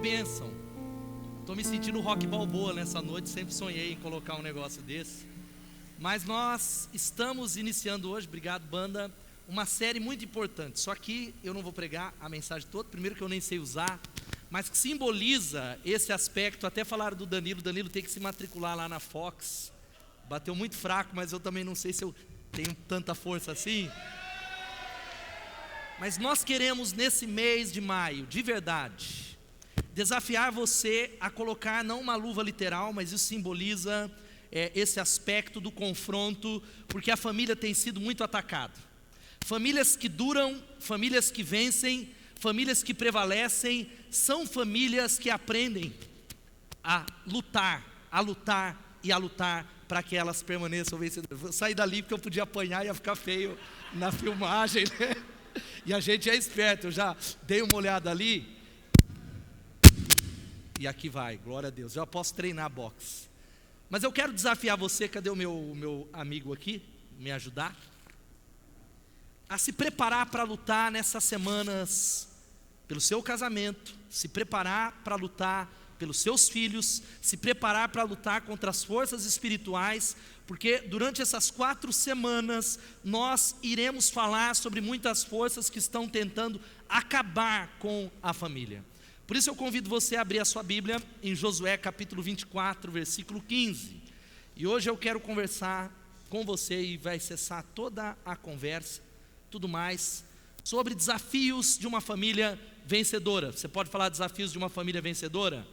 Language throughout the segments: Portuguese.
bênção. Estou me sentindo Rock Balboa nessa noite, sempre sonhei em colocar um negócio desse. Mas nós estamos iniciando hoje, obrigado banda, uma série muito importante. Só que eu não vou pregar a mensagem toda, primeiro que eu nem sei usar, mas que simboliza esse aspecto. Até falaram do Danilo, Danilo tem que se matricular lá na Fox. Bateu muito fraco, mas eu também não sei se eu tenho tanta força assim. Mas nós queremos nesse mês de maio, de verdade, desafiar você a colocar não uma luva literal, mas isso simboliza esse aspecto do confronto, porque a família tem sido muito atacada. Famílias que duram, famílias que vencem, famílias que prevalecem, são famílias que aprendem a lutar e a lutar para que elas permaneçam vencedoras. Vou sair dali porque eu podia apanhar e ia ficar feio na filmagem, né? E a gente é esperto, eu já dei uma olhada ali. E aqui vai, glória a Deus, já posso treinar boxe. Mas eu quero desafiar você, cadê o meu amigo aqui, me ajudar? A se preparar para lutar nessas semanas, pelo seu casamento, se preparar para lutar pelos seus filhos, se preparar para lutar contra as forças espirituais, porque durante essas 4 semanas, nós iremos falar sobre muitas forças que estão tentando acabar com a família. Por isso eu convido você a abrir a sua Bíblia em Josué capítulo 24, versículo 15. E hoje eu quero conversar com você, e vai cessar toda a conversa, tudo mais, sobre desafios de uma família vencedora. Você pode falar desafios de uma família vencedora?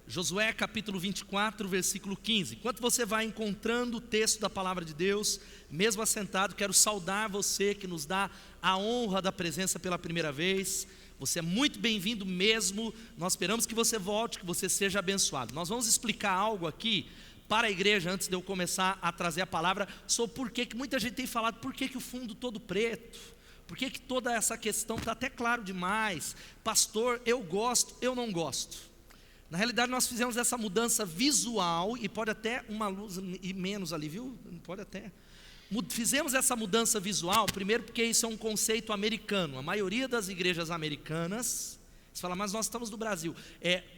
Josué capítulo 24, versículo 15. Enquanto você vai encontrando o texto da palavra de Deus, mesmo assentado, quero saudar você que nos dá a honra da presença pela primeira vez. Você é muito bem-vindo mesmo. Nós esperamos que você volte, que você seja abençoado. Nós vamos explicar algo aqui para a igreja, antes de eu começar a trazer a palavra, sobre por que muita gente tem falado, por que o fundo todo preto, por que toda essa questão está até claro demais. Pastor, eu gosto, eu não gosto. Na realidade nós fizemos essa mudança visual, e pode até uma luz e menos ali, viu? Pode até. Fizemos essa mudança visual, primeiro porque isso é um conceito americano. A maioria das igrejas americanas, você fala, mas nós estamos no Brasil,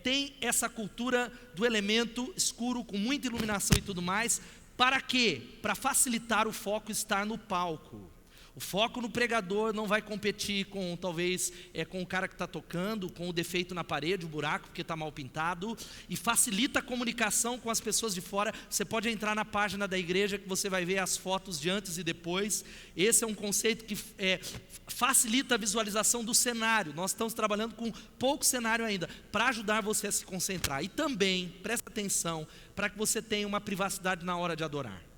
tem essa cultura do elemento escuro, com muita iluminação e tudo mais. Para quê? Para facilitar o foco estar no palco. O foco no pregador não vai competir com, talvez, com o cara que está tocando, com o defeito na parede, o buraco, porque está mal pintado, e facilita a comunicação com as pessoas de fora. Você pode entrar na página da igreja, que você vai ver as fotos de antes e depois. Esse é um conceito que facilita a visualização do cenário. Nós estamos trabalhando com pouco cenário ainda, para ajudar você a se concentrar. E também, presta atenção, para que você tenha uma privacidade na hora de adorar.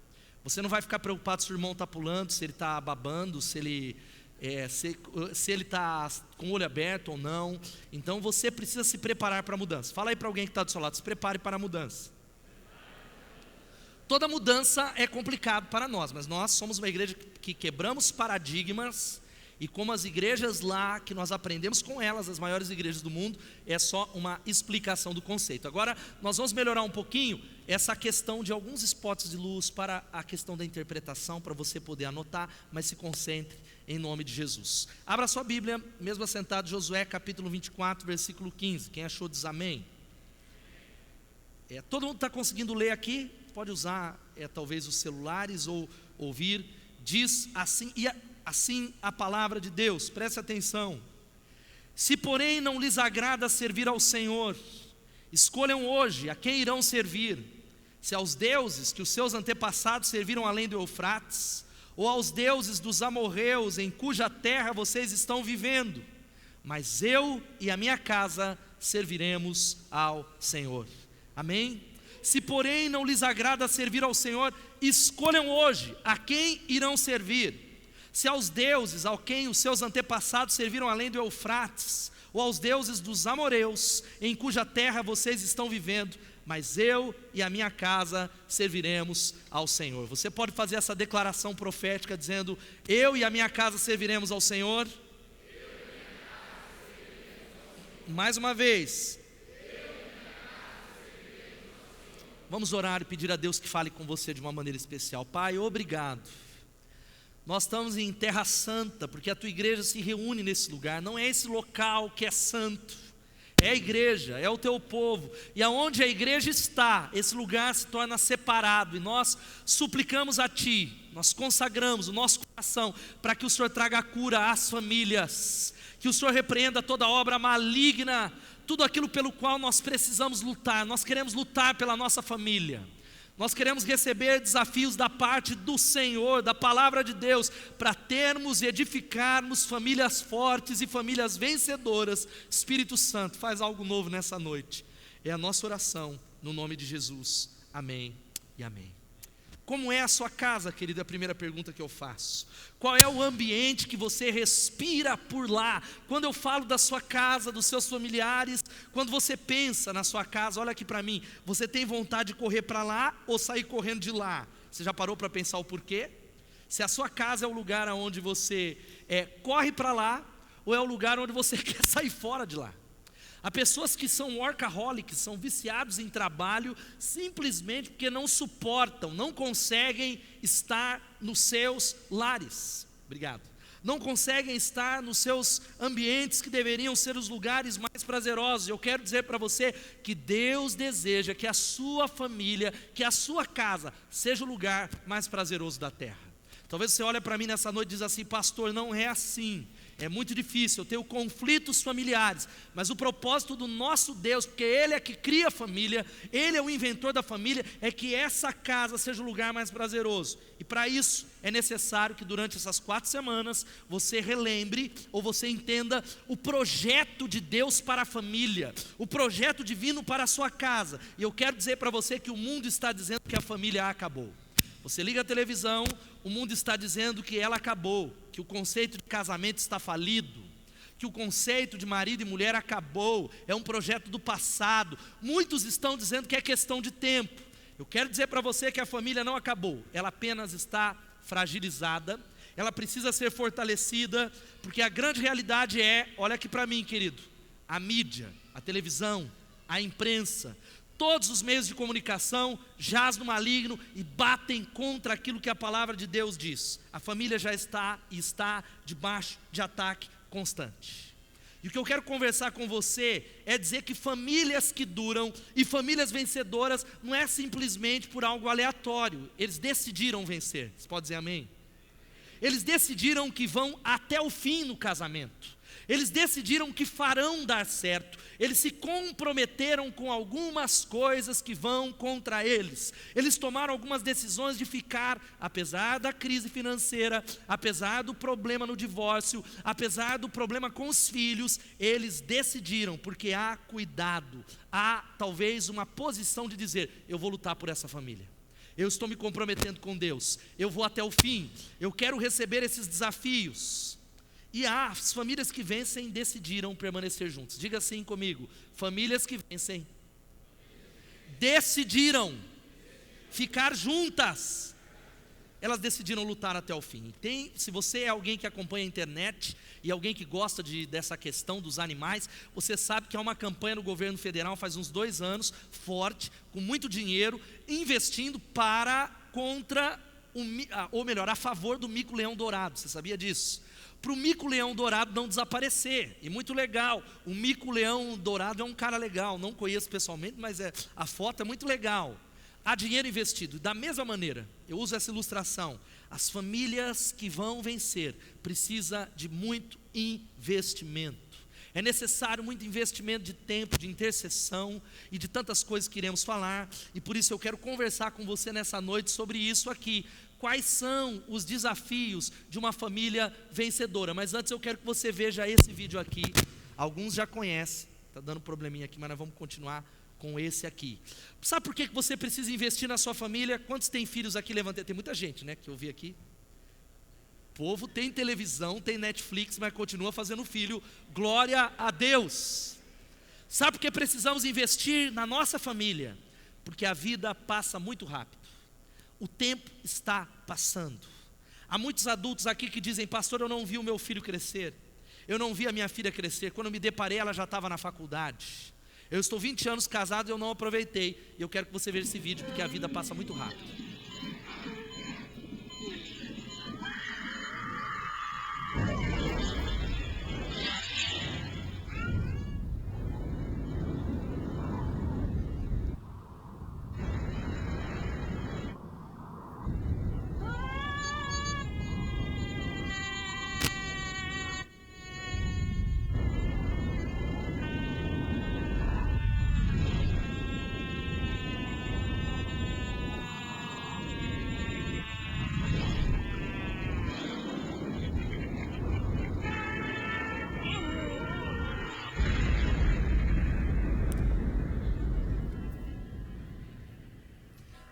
Você não vai ficar preocupado se o irmão está pulando, se ele está babando, se ele está com o olho aberto ou não. Então você precisa se preparar para a mudança. Fala aí para alguém que está do seu lado, se prepare para a mudança. Toda mudança é complicado para nós, mas nós somos uma igreja que quebramos paradigmas. E como as igrejas lá, que nós aprendemos com elas, as maiores igrejas do mundo, é só uma explicação do conceito. Agora, nós vamos melhorar um pouquinho essa questão de alguns spots de luz para a questão da interpretação, para você poder anotar, mas se concentre em nome de Jesus. Abra sua Bíblia, mesmo assentado, Josué capítulo 24, versículo 15. Quem achou diz amém. Todo mundo está conseguindo ler aqui? Pode usar talvez os celulares ou ouvir. Diz assim, assim a palavra de Deus, preste atenção. Se porém não lhes agrada servir ao Senhor, escolham hoje a quem irão servir, se aos deuses que os seus antepassados serviram além do Eufrates, ou aos deuses dos amorreus em cuja terra vocês estão vivendo, mas eu e a minha casa serviremos ao Senhor. Amém? Se porém não lhes agrada servir ao Senhor, escolham hoje a quem irão servir, se aos deuses a quem os seus antepassados serviram além do Eufrates, ou aos deuses dos amorreus, em cuja terra vocês estão vivendo, mas eu e a minha casa serviremos ao Senhor. Você pode fazer essa declaração profética dizendo, eu e a minha casa serviremos ao Senhor. Mais uma vez. Vamos orar e pedir a Deus que fale com você de uma maneira especial. Pai, obrigado. Nós estamos em Terra Santa, porque a tua igreja se reúne nesse lugar. Não é esse local que é santo, é a igreja, é o teu povo. E aonde a igreja está, esse lugar se torna separado. E nós suplicamos a Ti, nós consagramos o nosso coração para que o Senhor traga a cura às famílias, que o Senhor repreenda toda obra maligna, tudo aquilo pelo qual nós precisamos lutar. Nós queremos lutar pela nossa família. Nós queremos receber desafios da parte do Senhor, da palavra de Deus, para termos e edificarmos famílias fortes e famílias vencedoras. Espírito Santo, faz algo novo nessa noite. É a nossa oração, no nome de Jesus. Amém e amém. Como é a sua casa, querida? A primeira pergunta que eu faço. Qual é o ambiente que você respira por lá? Quando eu falo da sua casa, dos seus familiares, quando você pensa na sua casa, olha aqui para mim, você tem vontade de correr para lá ou sair correndo de lá? Você já parou para pensar o porquê? Se a sua casa é o lugar onde você corre para lá, ou é o lugar onde você quer sair fora de lá? Há pessoas que são workaholics, são viciados em trabalho, simplesmente porque não suportam, não conseguem estar nos seus lares. Obrigado. Não conseguem estar nos seus ambientes que deveriam ser os lugares mais prazerosos. Eu quero dizer para você que Deus deseja que a sua família, que a sua casa, seja o lugar mais prazeroso da terra. Talvez você olhe para mim nessa noite e diz assim: pastor, não é assim. É muito difícil, eu tenho conflitos familiares, mas o propósito do nosso Deus, porque Ele é que cria a família, Ele é o inventor da família, é que essa casa seja o lugar mais prazeroso. E para isso é necessário que durante essas 4 semanas você relembre ou você entenda o projeto de Deus para a família, o projeto divino para a sua casa. E eu quero dizer para você que o mundo está dizendo que a família acabou. Você liga a televisão, o mundo está dizendo que ela acabou, que o conceito de casamento está falido, que o conceito de marido e mulher acabou, é um projeto do passado. Muitos estão dizendo que é questão de tempo. Eu quero dizer para você que a família não acabou, ela apenas está fragilizada, ela precisa ser fortalecida, porque a grande realidade é, olha aqui para mim, querido, a mídia, a televisão, a imprensa, todos os meios de comunicação jaz no maligno e batem contra aquilo que a palavra de Deus diz. A família já está debaixo de ataque constante. E o que eu quero conversar com você é dizer que famílias que duram e famílias vencedoras não é simplesmente por algo aleatório. Eles decidiram vencer. Você pode dizer amém? Eles decidiram que vão até o fim no casamento. Eles decidiram que farão dar certo. Eles se comprometeram com algumas coisas que vão contra eles. Eles tomaram algumas decisões de ficar, apesar da crise financeira, apesar do problema no divórcio, apesar do problema com os filhos, eles decidiram, porque há cuidado, há talvez uma posição de dizer: eu vou lutar por essa família. Eu estou me comprometendo com Deus, eu vou até o fim, eu quero receber esses desafios. E as famílias que vencem decidiram permanecer juntos. Diga assim comigo: famílias que vencem decidiram ficar juntas. Elas decidiram lutar até o fim. Se você é alguém que acompanha a internet e alguém que gosta dessa questão dos animais, você sabe que há uma campanha no governo federal faz uns 2 anos, forte, com muito dinheiro, investindo a favor do mico-leão dourado. Você sabia disso? Para o mico-leão dourado não desaparecer. E muito legal, o mico-leão dourado é um cara legal, não conheço pessoalmente, mas a foto é muito legal. Há dinheiro investido. Da mesma maneira, eu uso essa ilustração: as famílias que vão vencer precisam de muito investimento. É necessário muito investimento de tempo, de intercessão e de tantas coisas que iremos falar. E por isso eu quero conversar com você nessa noite sobre isso aqui. Quais são os desafios de uma família vencedora? Mas antes eu quero que você veja esse vídeo aqui. Alguns já conhecem, está dando probleminha aqui, mas nós vamos continuar com esse aqui. Sabe por que você precisa investir na sua família? Quantos tem filhos aqui? Levantei. Tem muita gente, né, que eu vi aqui. O povo tem televisão, tem Netflix, mas continua fazendo filho. Glória a Deus. Sabe por que precisamos investir na nossa família? Porque a vida passa muito rápido. O tempo está passando. Há muitos adultos aqui que dizem: pastor, eu não vi o meu filho crescer, eu não vi a minha filha crescer. Quando eu me deparei, ela já estava na faculdade. Eu estou 20 anos casado e eu não aproveitei. E eu quero que você veja esse vídeo, porque a vida passa muito rápido.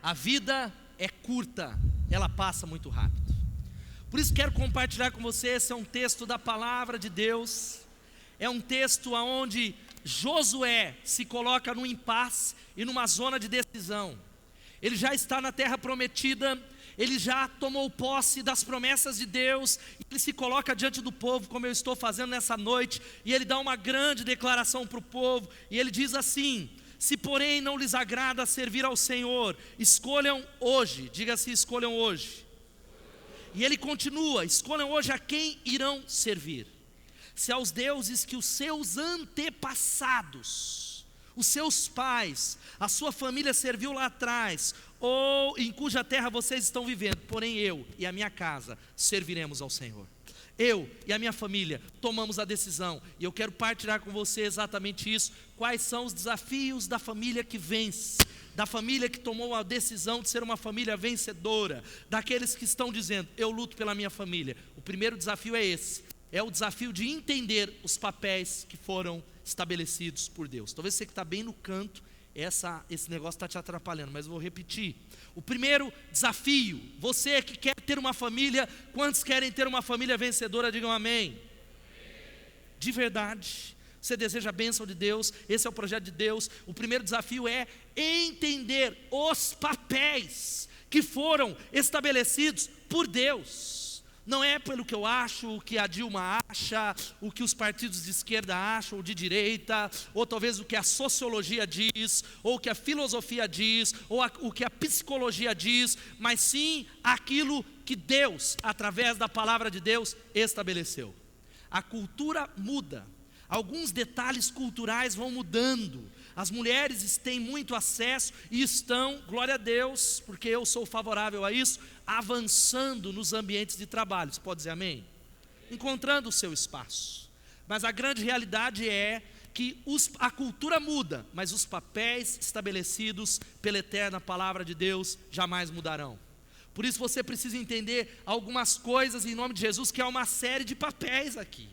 A vida é curta, ela passa muito rápido. Por isso quero compartilhar com você, esse é um texto da palavra de Deus. É um texto onde Josué se coloca num impasse e numa zona de decisão. Ele já está na terra prometida, ele já tomou posse das promessas de Deus, e ele se coloca diante do povo, como eu estou fazendo nessa noite, e ele dá uma grande declaração para o povo, e ele diz assim: se porém não lhes agrada servir ao Senhor, escolham hoje, diga-se escolham hoje. E ele continua: escolham hoje a quem irão servir, se aos deuses que os seus antepassados, os seus pais, a sua família serviu lá atrás, ou em cuja terra vocês estão vivendo, porém eu e a minha casa serviremos ao Senhor. Eu e a minha família tomamos a decisão, e eu quero partilhar com você exatamente isso. Quais são os desafios da família que vence, da família que tomou a decisão de ser uma família vencedora, daqueles que estão dizendo: eu luto pela minha família. O primeiro desafio é esse, é o desafio de entender os papéis que foram estabelecidos por Deus. Talvez você que está bem no canto, esse negócio está te atrapalhando, mas eu vou repetir. O primeiro desafio, você que quer ter uma família, quantos querem ter uma família vencedora? Digam amém. De verdade, você deseja a bênção de Deus, esse é o projeto de Deus. O primeiro desafio é entender os papéis que foram estabelecidos por Deus. Não é pelo que eu acho, o que a Dilma acha, o que os partidos de esquerda acham, ou de direita, ou talvez o que a sociologia diz, ou o que a filosofia diz, ou o que a psicologia diz, mas sim aquilo que Deus, através da palavra de Deus, estabeleceu. A cultura muda, alguns detalhes culturais vão mudando. As mulheres têm muito acesso e estão, glória a Deus, porque eu sou favorável a isso, avançando nos ambientes de trabalho. Você pode dizer amém? Encontrando o seu espaço. Mas a grande realidade é que a cultura muda, mas os papéis estabelecidos pela eterna palavra de Deus jamais mudarão. Por isso você precisa entender algumas coisas em nome de Jesus, que é uma série de papéis aqui.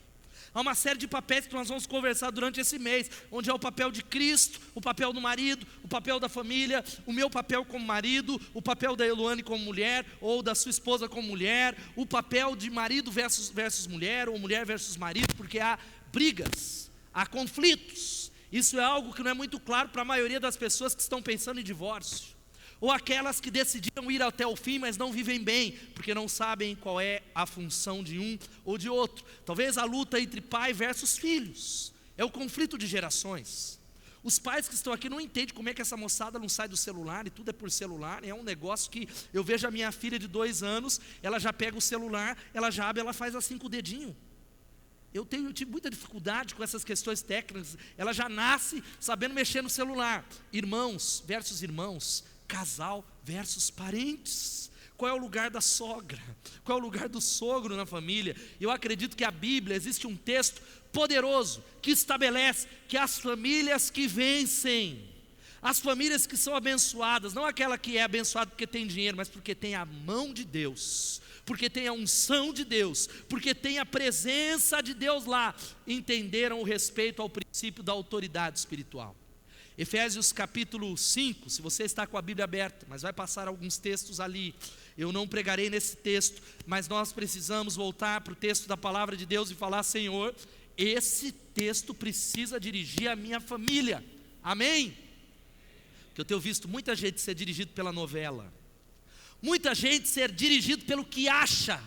Há uma série de papéis que nós vamos conversar durante esse mês, onde é o papel de Cristo, o papel do marido, o papel da família, o meu papel como marido, o papel da Eluane como mulher, ou da sua esposa como mulher, o papel de marido versus mulher, ou mulher versus marido, porque há brigas, há conflitos. Isso é algo que não é muito claro para a maioria das pessoas que estão pensando em divórcio, ou aquelas que decidiram ir até o fim, mas não vivem bem, porque não sabem qual é a função de um ou de outro. Talvez a luta entre pai versus filhos, é o conflito de gerações. Os pais que estão aqui não entendem como é que essa moçada não sai do celular, e tudo é por celular. É um negócio que eu vejo a minha filha de 2 anos, ela já pega o celular, ela já abre, ela faz assim com o dedinho. Eu tive muita dificuldade com essas questões técnicas. Ela já nasce sabendo mexer no celular. Irmãos versus irmãos, casal versus parentes. Qual é o lugar da sogra? Qual é o lugar do sogro na família? Eu acredito que a Bíblia, existe um texto poderoso que estabelece que as famílias que vencem, as famílias que são abençoadas, não aquela que é abençoada porque tem dinheiro, mas porque tem a mão de Deus, porque tem a unção de Deus, porque tem a presença de Deus lá, entenderam o respeito ao princípio da autoridade espiritual. Efésios capítulo 5, se você está com a Bíblia aberta, mas vai passar alguns textos ali, eu não pregarei nesse texto, mas nós precisamos voltar para o texto da palavra de Deus e falar: Senhor, esse texto precisa dirigir a minha família, amém? Porque eu tenho visto muita gente ser dirigido pela novela, muita gente ser dirigido pelo que acha,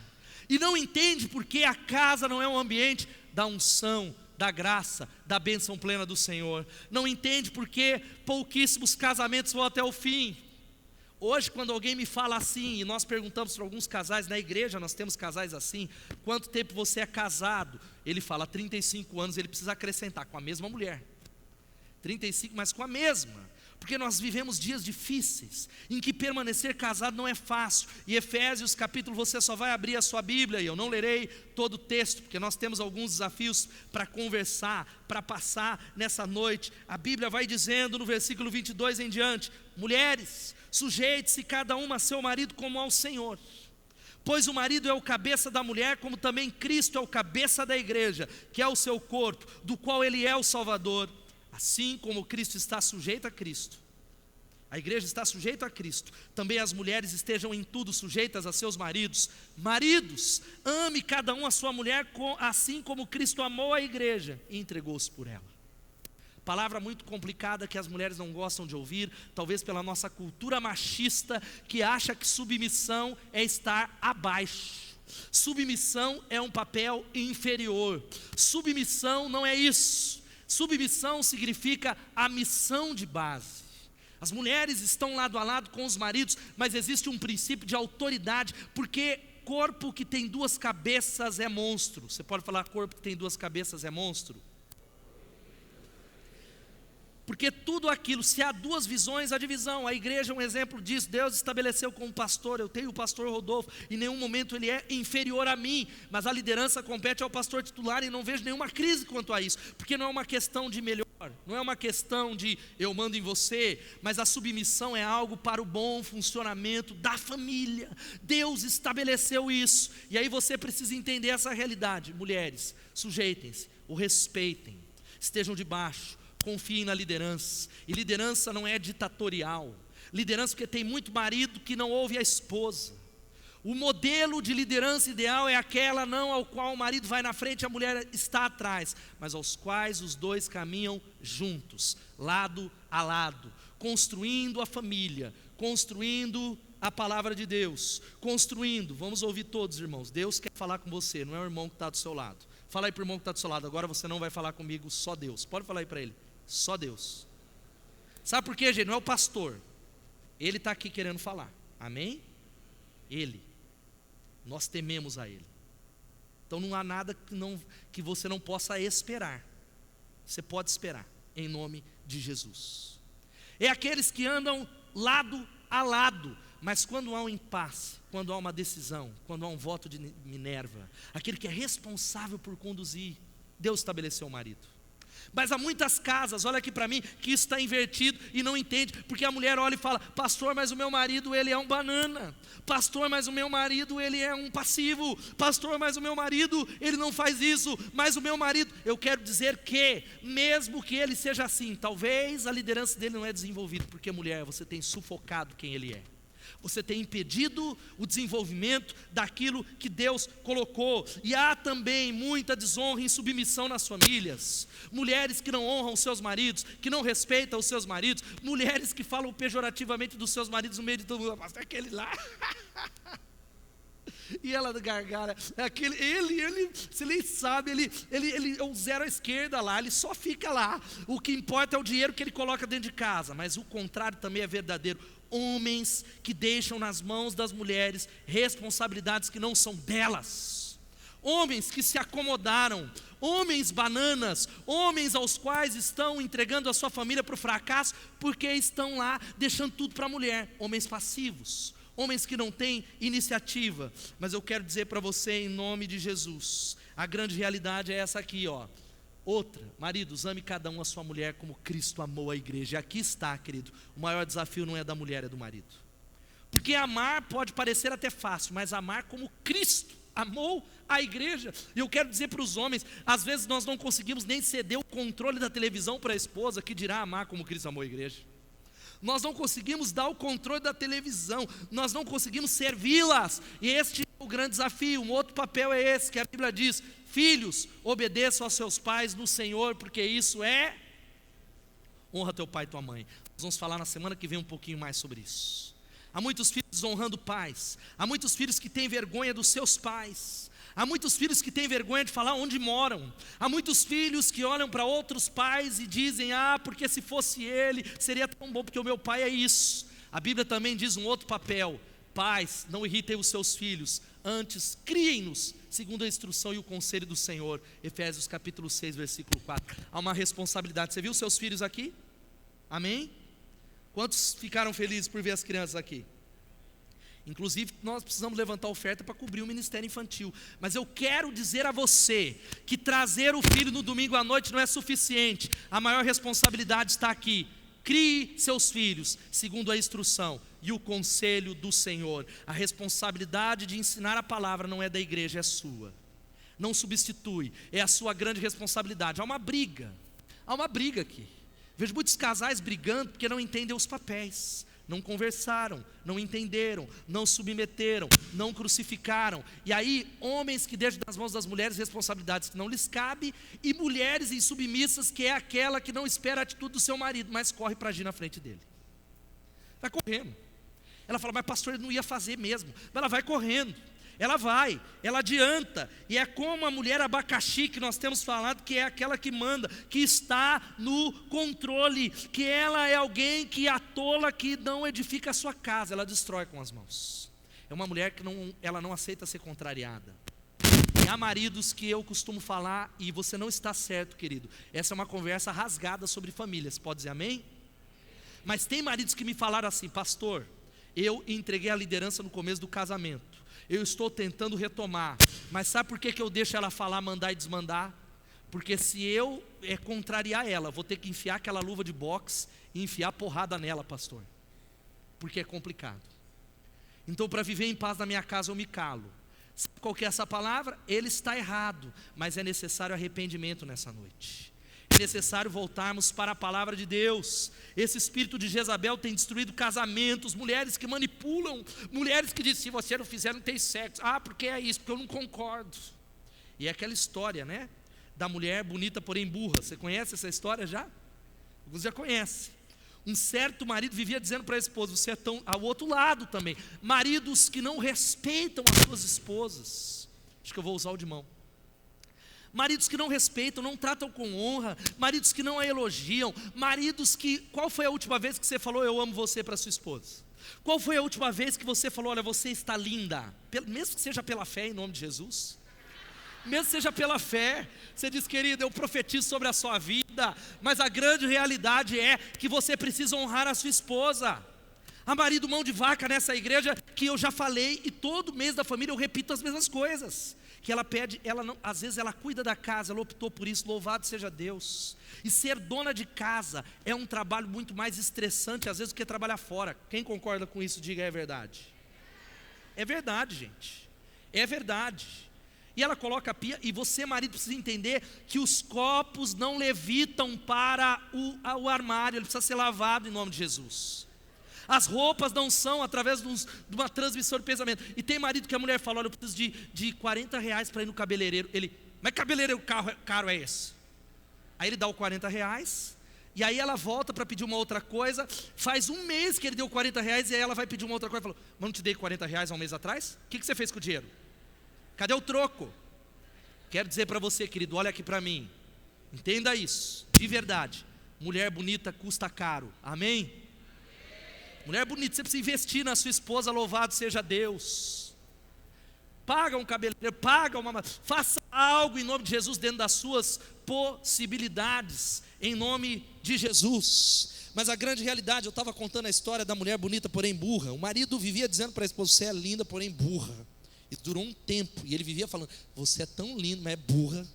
e não entende porque a casa não é um ambiente da unção, da graça, da bênção plena do Senhor. Não entende porque pouquíssimos casamentos vão até o fim. Hoje, quando alguém me fala assim, e nós perguntamos para alguns casais na igreja, nós temos casais assim: quanto tempo você é casado? Ele fala 35 anos, ele precisa acrescentar: com a mesma mulher. 35, mas com a mesma. Porque nós vivemos dias difíceis, em que permanecer casado não é fácil. E Efésios capítulo, você só vai abrir a sua Bíblia, e eu não lerei todo o texto, porque nós temos alguns desafios para conversar, para passar nessa noite. A Bíblia vai dizendo no versículo 22 em diante: mulheres, sujeite-se cada uma a seu marido como ao Senhor. Pois o marido é o cabeça da mulher, como também Cristo é o cabeça da igreja, que é o seu corpo, do qual ele é o Salvador. Assim como Cristo está sujeito a Cristo, A igreja está sujeita a Cristo. Também as mulheres estejam em tudo sujeitas a seus maridos. Maridos, ame cada um a sua mulher, assim como Cristo amou a igreja e entregou-se por ela. Palavra muito complicada que as mulheres não gostam de ouvir, talvez pela nossa cultura machista, que acha que submissão é estar abaixo. Submissão é um papel inferior. Submissão não é isso. Submissão significa a missão de base. As mulheres estão lado a lado com os maridos, mas existe um princípio de autoridade, porque corpo que tem duas cabeças é monstro. Você pode falar corpo que tem duas cabeças é monstro? Porque tudo aquilo, se há duas visões, há divisão. A igreja é um exemplo disso. Deus estabeleceu como pastor, eu tenho o pastor Rodolfo, em nenhum momento ele é inferior a mim, mas a liderança compete ao pastor titular, e não vejo nenhuma crise quanto a isso, porque não é uma questão de melhor, não é uma questão de eu mando em você, mas a submissão é algo para o bom funcionamento da família. Deus estabeleceu isso, e aí você precisa entender essa realidade. Mulheres, sujeitem-se, o respeitem, estejam debaixo, confiem na liderança. E liderança não é ditatorial. Liderança porque tem muito marido que não ouve a esposa. O modelo de liderança ideal é aquela não ao qual o marido vai na frente e a mulher está atrás, mas aos quais os dois caminham juntos, lado a lado, construindo a família, construindo a palavra de Deus, construindo. Vamos ouvir todos, irmãos. Deus quer falar com você, não é o irmão que está do seu lado. Fala aí para o irmão que está do seu lado: agora você não vai falar comigo, só Deus. Pode falar aí para ele: só Deus. Sabe por quê, gente? Não é o pastor. Ele está aqui querendo falar. Amém? Ele. Nós tememos a Ele. Então não há nada que você não possa esperar. Você pode esperar, em nome de Jesus. É aqueles que andam lado a lado, mas quando há um impasse, quando há uma decisão, quando há um voto de Minerva, aquele que é responsável por conduzir, Deus estabeleceu o marido. Mas há muitas casas, olha aqui para mim, que isso está invertido e não entende, porque a mulher olha e fala: pastor, mas o meu marido ele é um banana, pastor, mas o meu marido ele é um passivo, pastor, mas o meu marido ele não faz isso, mas o meu marido. Eu quero dizer que, mesmo que ele seja assim, talvez a liderança dele não é desenvolvida, porque mulher, você tem sufocado quem ele é. Você tem impedido o desenvolvimento daquilo que Deus colocou. E há também muita desonra e insubmissão nas famílias. Mulheres que não honram os seus maridos, que não respeitam os seus maridos. Mulheres que falam pejorativamente dos seus maridos no meio de todo mundo: mas é aquele lá. E ela gargara, você nem sabe, ele é o zero à esquerda lá, ele só fica lá. O que importa é o dinheiro que ele coloca dentro de casa. Mas o contrário também é verdadeiro. Homens que deixam nas mãos das mulheres responsabilidades que não são delas. Homens que se acomodaram, homens bananas, homens aos quais estão entregando a sua família para o fracasso, porque estão lá deixando tudo para a mulher. Homens passivos, homens que não têm iniciativa. Mas eu quero dizer para você, em nome de Jesus, a grande realidade é essa aqui, ó. Outra: maridos, ame cada um a sua mulher como Cristo amou a igreja. E aqui está, querido, o maior desafio não é da mulher, é do marido. Porque amar pode parecer até fácil, mas amar como Cristo amou a igreja. E eu quero dizer para os homens: às vezes nós não conseguimos nem ceder o controle da televisão para a esposa, que dirá amar como Cristo amou a igreja. Nós não conseguimos dar o controle da televisão, nós não conseguimos servi-las. E este é o grande desafio. Um outro papel é esse, que a Bíblia diz: filhos, obedeçam aos seus pais no Senhor, porque isso é honra teu pai e tua mãe. Nós vamos falar na semana que vem um pouquinho mais sobre isso. Há muitos filhos desonrando pais, há muitos filhos que têm vergonha dos seus pais, há muitos filhos que têm vergonha de falar onde moram, há muitos filhos que olham para outros pais e dizem: porque se fosse ele, seria tão bom, porque o meu pai é isso. A Bíblia também diz um outro papel: pais, não irritem os seus filhos, antes criem-nos segundo a instrução e o conselho do Senhor. Efésios capítulo 6, versículo 4. Há uma responsabilidade. Você viu seus filhos aqui? Amém? Quantos ficaram felizes por ver as crianças aqui? Inclusive nós precisamos levantar oferta para cobrir o ministério infantil. Mas eu quero dizer a você que trazer o filho no domingo à noite não é suficiente. A maior responsabilidade está aqui. Crie seus filhos segundo a instrução e o conselho do Senhor. A responsabilidade de ensinar a palavra não é da igreja, é sua. Não substitui, é a sua grande responsabilidade. Há uma briga aqui. Vejo muitos casais brigando porque não entendem os papéis, não conversaram, não entenderam, não submeteram, não crucificaram. E aí, homens que deixam nas mãos das mulheres responsabilidades que não lhes cabem, e mulheres insubmissas, que é aquela que não espera a atitude do seu marido, mas corre para agir na frente dele. Vai correndo. Ela fala, mas pastor, ele não ia fazer mesmo. Mas ela vai correndo. Ela vai, ela adianta, e é como a mulher abacaxi que nós temos falado, que é aquela que manda, que está no controle, que ela é alguém que atola, que não edifica a sua casa, ela destrói com as mãos. É uma mulher que ela não aceita ser contrariada. E há maridos que eu costumo falar, e você não está certo, querido, essa é uma conversa rasgada sobre famílias, pode dizer amém? Mas tem maridos que me falaram assim, pastor, eu entreguei a liderança no começo do casamento, eu estou tentando retomar, mas sabe por que eu deixo ela falar, mandar e desmandar? Porque se eu contrariar ela, vou ter que enfiar aquela luva de boxe e enfiar porrada nela, pastor, porque é complicado. Então, para viver em paz na minha casa, eu me calo. Sabe qual que é essa palavra? Ele está errado, mas é necessário arrependimento nessa noite. É necessário voltarmos para a palavra de Deus. Esse espírito de Jezabel tem destruído casamentos, mulheres que manipulam, mulheres que dizem, se você não fizer não tem sexo. Ah, porque é isso, porque eu não concordo. E é aquela história, né, da mulher bonita porém burra. Você conhece essa história já? Alguns já conhecem. Um certo marido vivia dizendo para a esposa, você é tão, ao outro lado também, maridos que não respeitam as suas esposas. Acho que eu vou usar o de mão. Maridos que não respeitam, não tratam com honra, maridos que não a elogiam, maridos que, qual foi a última vez que você falou eu amo você para sua esposa? Qual foi a última vez que você falou, olha, você está linda, mesmo que seja pela fé em nome de Jesus? Mesmo que seja pela fé, você diz, querida, eu profetizo sobre a sua vida, mas a grande realidade é que você precisa honrar a sua esposa. Há marido mão de vaca nessa igreja que eu já falei, e todo mês da família eu repito as mesmas coisas. Que ela pede, ela não, às vezes ela cuida da casa, ela optou por isso, louvado seja Deus. E ser dona de casa é um trabalho muito mais estressante às vezes do que trabalhar fora. Quem concorda com isso, diga é verdade. É verdade, gente, é verdade. E ela coloca a pia, e você marido precisa entender que os copos não levitam para o armário, ele precisa ser lavado em nome de Jesus. As roupas não são através de uma transmissão de pensamento. E tem marido que a mulher fala, olha, eu preciso de 40 reais para ir no cabeleireiro. Ele, mas cabeleireiro caro é esse? Aí ele dá o 40 reais, e aí ela volta para pedir uma outra coisa. Faz um mês que ele deu 40 reais, e aí ela vai pedir uma outra coisa. Falou, mas não te dei 40 reais há um mês atrás? O que você fez com o dinheiro? Cadê o troco? Quero dizer para você, querido, olha aqui para mim. Entenda isso, de verdade. Mulher bonita custa caro, amém? Mulher bonita, você precisa investir na sua esposa, louvado seja Deus. Paga um cabeleireiro, faça algo em nome de Jesus dentro das suas possibilidades, em nome de Jesus. Mas a grande realidade, eu estava contando a história da mulher bonita porém burra. O marido vivia dizendo para a esposa, você é linda porém burra. Isso durou um tempo, e ele vivia falando, você é tão lindo, mas é burra.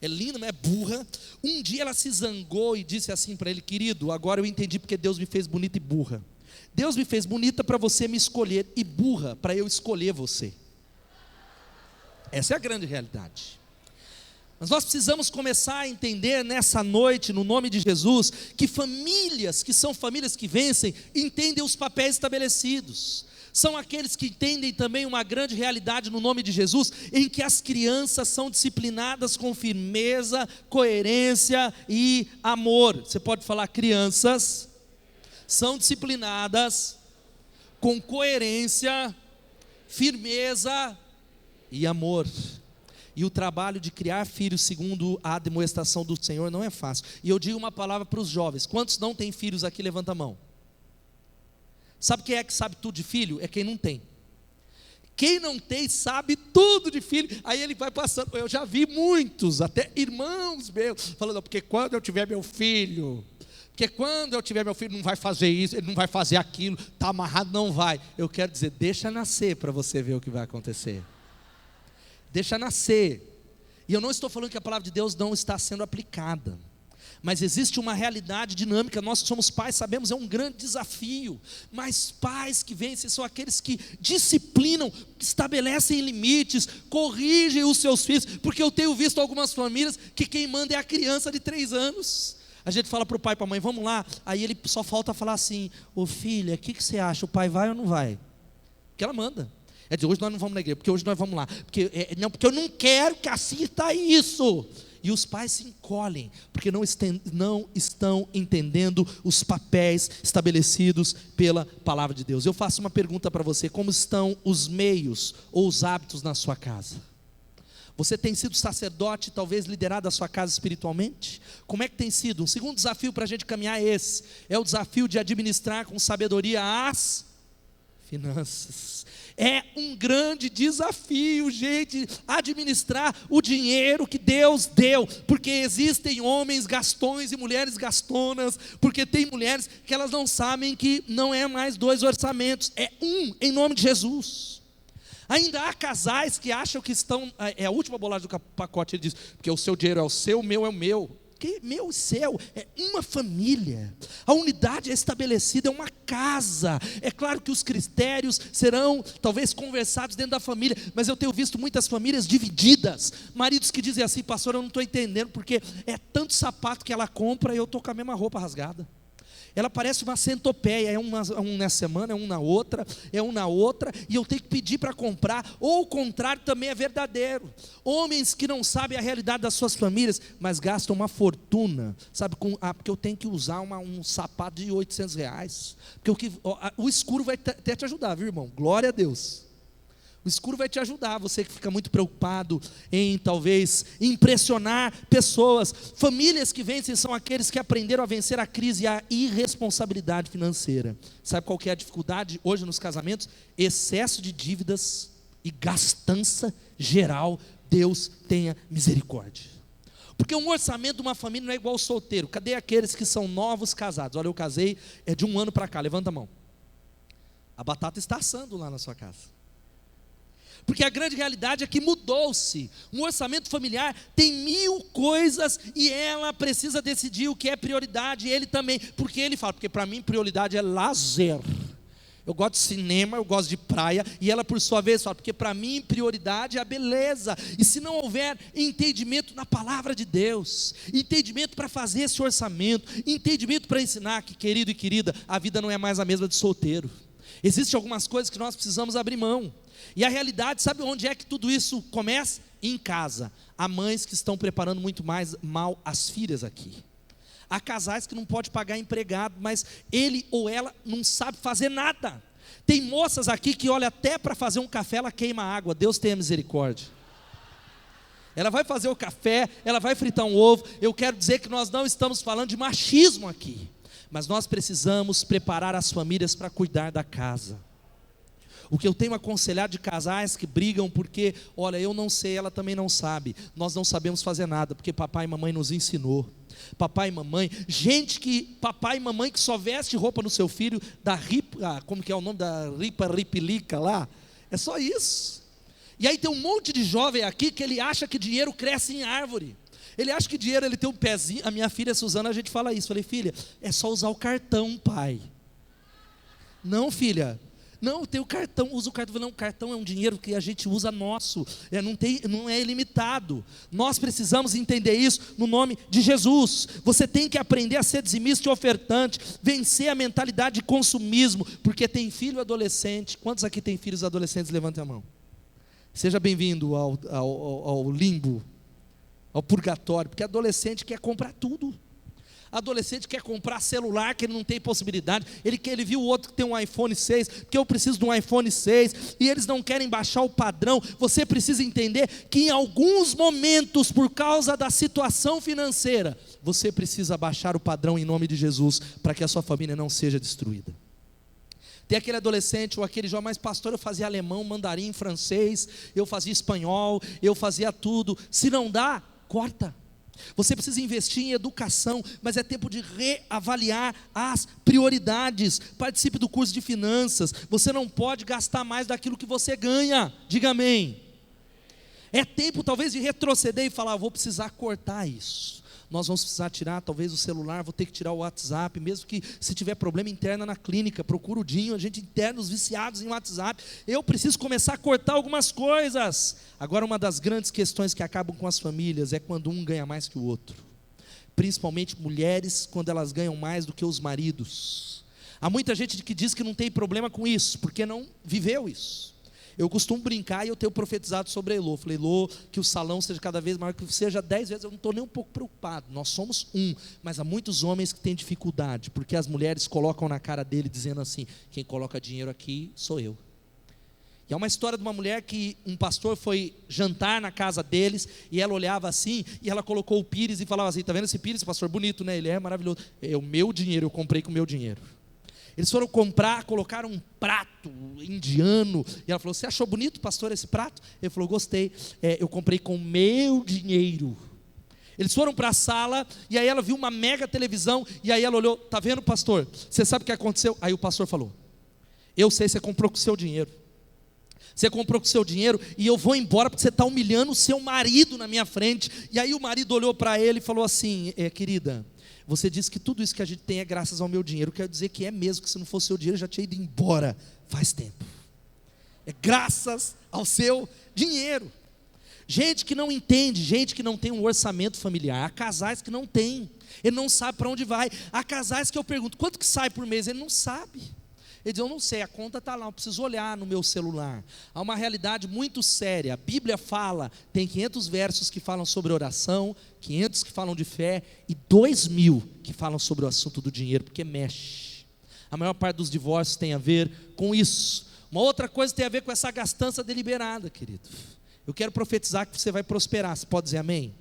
É linda, mas é burra. Um dia ela se zangou e disse assim para ele, querido, agora eu entendi porque Deus me fez bonita e burra. Deus me fez bonita para você me escolher, e burra para eu escolher você. Essa é a grande realidade. Mas nós precisamos começar a entender nessa noite, no nome de Jesus, que famílias que são famílias que vencem, entendem os papéis estabelecidos. São aqueles que entendem também uma grande realidade no nome de Jesus, em que as crianças são disciplinadas com firmeza, coerência e amor. Você pode falar, crianças são disciplinadas com coerência, firmeza e amor. E o trabalho de criar filhos segundo a demonstração do Senhor não é fácil. E eu digo uma palavra para os jovens, quantos não têm filhos aqui, levanta a mão. Sabe quem é que sabe tudo de filho? É quem não tem. Quem não tem sabe tudo de filho. Aí ele vai passando, eu já vi muitos, até irmãos meus, falando, porque quando eu tiver meu filho, não vai fazer isso, ele não vai fazer aquilo, está amarrado, não vai. Eu quero dizer, deixa nascer para você ver o que vai acontecer. Deixa nascer. E eu não estou falando que a palavra de Deus não está sendo aplicada, mas existe uma realidade dinâmica. Nós que somos pais sabemos, é um grande desafio. Mas pais que vencem são aqueles que disciplinam, estabelecem limites, corrigem os seus filhos. Porque eu tenho visto algumas famílias que quem manda é a criança de 3 anos. A gente fala para o pai e para a mãe, vamos lá. Aí ele só falta falar assim, ô filha, o que você acha? O pai vai ou não vai? Porque ela manda. É dizer, hoje nós não vamos na igreja, porque hoje nós vamos lá. Porque eu não quero que assista isso. E os pais se encolhem, porque não estão entendendo os papéis estabelecidos pela palavra de Deus. Eu faço uma pergunta para você: como estão os meios ou os hábitos na sua casa? Você tem sido sacerdote, talvez liderado a sua casa espiritualmente? Como é que tem sido? Um segundo desafio para a gente caminhar é o desafio de administrar com sabedoria as finanças. É um grande desafio, gente, administrar o dinheiro que Deus deu, porque existem homens gastões e mulheres gastonas, porque tem mulheres que elas não sabem que não é mais 2 orçamentos, é um, em nome de Jesus. Ainda há casais que acham que estão, é a última bolacha do pacote, ele diz, porque o seu dinheiro é o seu, o meu é o meu. Que meu céu, é uma família, a unidade é estabelecida, é uma casa. É claro que os critérios serão talvez conversados dentro da família, mas eu tenho visto muitas famílias divididas, maridos que dizem assim, pastor, eu não estou entendendo, porque é tanto sapato que ela compra e eu estou com a mesma roupa rasgada. Ela parece uma centopeia, é um nessa semana, é um na outra, e eu tenho que pedir para comprar, ou o contrário também é verdadeiro. Homens que não sabem a realidade das suas famílias, mas gastam uma fortuna, sabe, porque eu tenho que usar um sapato de R$800, porque o escuro vai até te ajudar, viu, irmão? Glória a Deus. O escuro vai te ajudar, você que fica muito preocupado em talvez impressionar pessoas. Famílias que vencem são aqueles que aprenderam a vencer a crise e a irresponsabilidade financeira. Sabe qual que é a dificuldade hoje nos casamentos? Excesso de dívidas e gastança geral. Deus tenha misericórdia. Porque um orçamento de uma família não é igual ao solteiro. Cadê aqueles que são novos casados? Olha, eu casei de 1 ano para cá, levanta a mão. A batata está assando lá na sua casa. Porque a grande realidade é que mudou-se. Um orçamento familiar tem 1000 coisas e ela precisa decidir o que é prioridade, e ele também, porque ele fala, porque para mim prioridade é lazer. Eu gosto de cinema, eu gosto de praia, e ela por sua vez fala, porque para mim prioridade é a beleza. E se não houver entendimento na palavra de Deus, entendimento para fazer esse orçamento, entendimento para ensinar que, querido e querida, a vida não é mais a mesma de solteiro. Existem algumas coisas que nós precisamos abrir mão. E a realidade, sabe onde é que tudo isso começa? Em casa. Há mães que estão preparando muito mais mal as filhas aqui. Há casais que não podem pagar empregado, mas ele ou ela não sabe fazer nada. Tem moças aqui que, olha, até para fazer um café ela queima água. Deus tenha misericórdia. Ela vai fazer o café, ela vai fritar um ovo. Eu quero dizer que nós não estamos falando de machismo aqui, mas nós precisamos preparar as famílias para cuidar da casa. O que eu tenho aconselhado de casais que brigam porque, olha, eu não sei, ela também não sabe, nós não sabemos fazer nada, porque papai e mamãe nos ensinou. Papai e mamãe, papai e mamãe que só veste roupa no seu filho da ripa, como que é o nome da ripilica lá? É só isso. E aí tem um monte de jovem aqui que ele acha que dinheiro cresce em árvore. Ele acha que dinheiro, ele tem um pezinho. A minha filha Suzana, a gente fala isso. Falei, filha, é só usar o cartão, pai. Não, filha. Não, tem o cartão, usa o cartão. Não, o cartão é um dinheiro que a gente usa nosso, não é ilimitado. Nós precisamos entender isso no nome de Jesus. Você tem que aprender a ser dizimista e ofertante, vencer a mentalidade de consumismo, porque tem filho adolescente. Quantos aqui tem filhos adolescentes? Levantem a mão. Seja bem-vindo ao limbo, ao purgatório, porque adolescente quer comprar tudo. Adolescente quer comprar celular que ele não tem possibilidade, ele viu o outro que tem um iPhone 6, porque eu preciso de um iPhone 6, e eles não querem baixar o padrão. Você precisa entender que em alguns momentos, por causa da situação financeira, você precisa baixar o padrão em nome de Jesus, para que a sua família não seja destruída. Tem aquele adolescente ou aquele jovem, mas pastor, eu fazia alemão, mandarim, francês, eu fazia espanhol, eu fazia tudo. Se não dá, corta. Você precisa investir em educação, mas é tempo de reavaliar as prioridades. Participe do curso de finanças. Você não pode gastar mais daquilo que você ganha. Diga amém. É tempo talvez de retroceder e falar, vou precisar cortar isso. Nós vamos precisar tirar talvez o celular, vou ter que tirar o WhatsApp, mesmo que se tiver problema interno na clínica, procura o Dinho, a gente interna os viciados em WhatsApp. Eu preciso começar a cortar algumas coisas. Agora, uma das grandes questões que acabam com as famílias é quando um ganha mais que o outro. principalmente mulheres, quando elas ganham mais do que os maridos. Há muita gente que diz que não tem problema com isso, porque não viveu isso. Eu costumo brincar e eu tenho profetizado sobre a Elô. Falei, Elô, que o salão seja cada vez maior, que seja 10 vezes. Eu não estou nem um pouco preocupado. Nós somos um, mas há muitos homens que têm dificuldade, porque as mulheres colocam na cara dele, dizendo assim: quem coloca dinheiro aqui sou eu. E é uma história de uma mulher que um pastor foi jantar na casa deles, e ela olhava assim, e ela colocou o pires e falava assim: está vendo esse pires, pastor? Bonito, né? Ele é maravilhoso. É o meu dinheiro, eu comprei com o meu dinheiro. Eles foram comprar, colocaram um prato indiano, e ela falou: você achou bonito, pastor, esse prato? Ele falou: gostei, eu comprei com o meu dinheiro. Eles foram para a sala, e aí ela viu uma mega televisão, e aí ela olhou: está vendo, pastor? Você sabe o que aconteceu? Aí o pastor falou: eu sei, você comprou com o seu dinheiro. Você comprou com o seu dinheiro, e eu vou embora porque você está humilhando o seu marido na minha frente. E aí o marido olhou para ele e falou assim: querida, você disse que tudo isso que a gente tem é graças ao meu dinheiro. Eu quero dizer que é mesmo, que se não fosse o seu dinheiro eu já tinha ido embora faz tempo. É graças ao seu dinheiro. Gente que não entende, gente que não tem um orçamento familiar. Há casais que não tem, ele não sabe para onde vai. Há casais que eu pergunto: quanto que sai por mês? Ele não sabe. Ele diz: eu não sei, a conta está lá, eu preciso olhar no meu celular. Há uma realidade muito séria. A Bíblia fala, tem 500 versos que falam sobre oração, 500 que falam de fé, e 2.000 que falam sobre o assunto do dinheiro, porque mexe. A maior parte dos divórcios tem a ver com isso. Uma outra coisa tem a ver com essa gastança deliberada, querido. Eu quero profetizar que você vai prosperar, você pode dizer amém?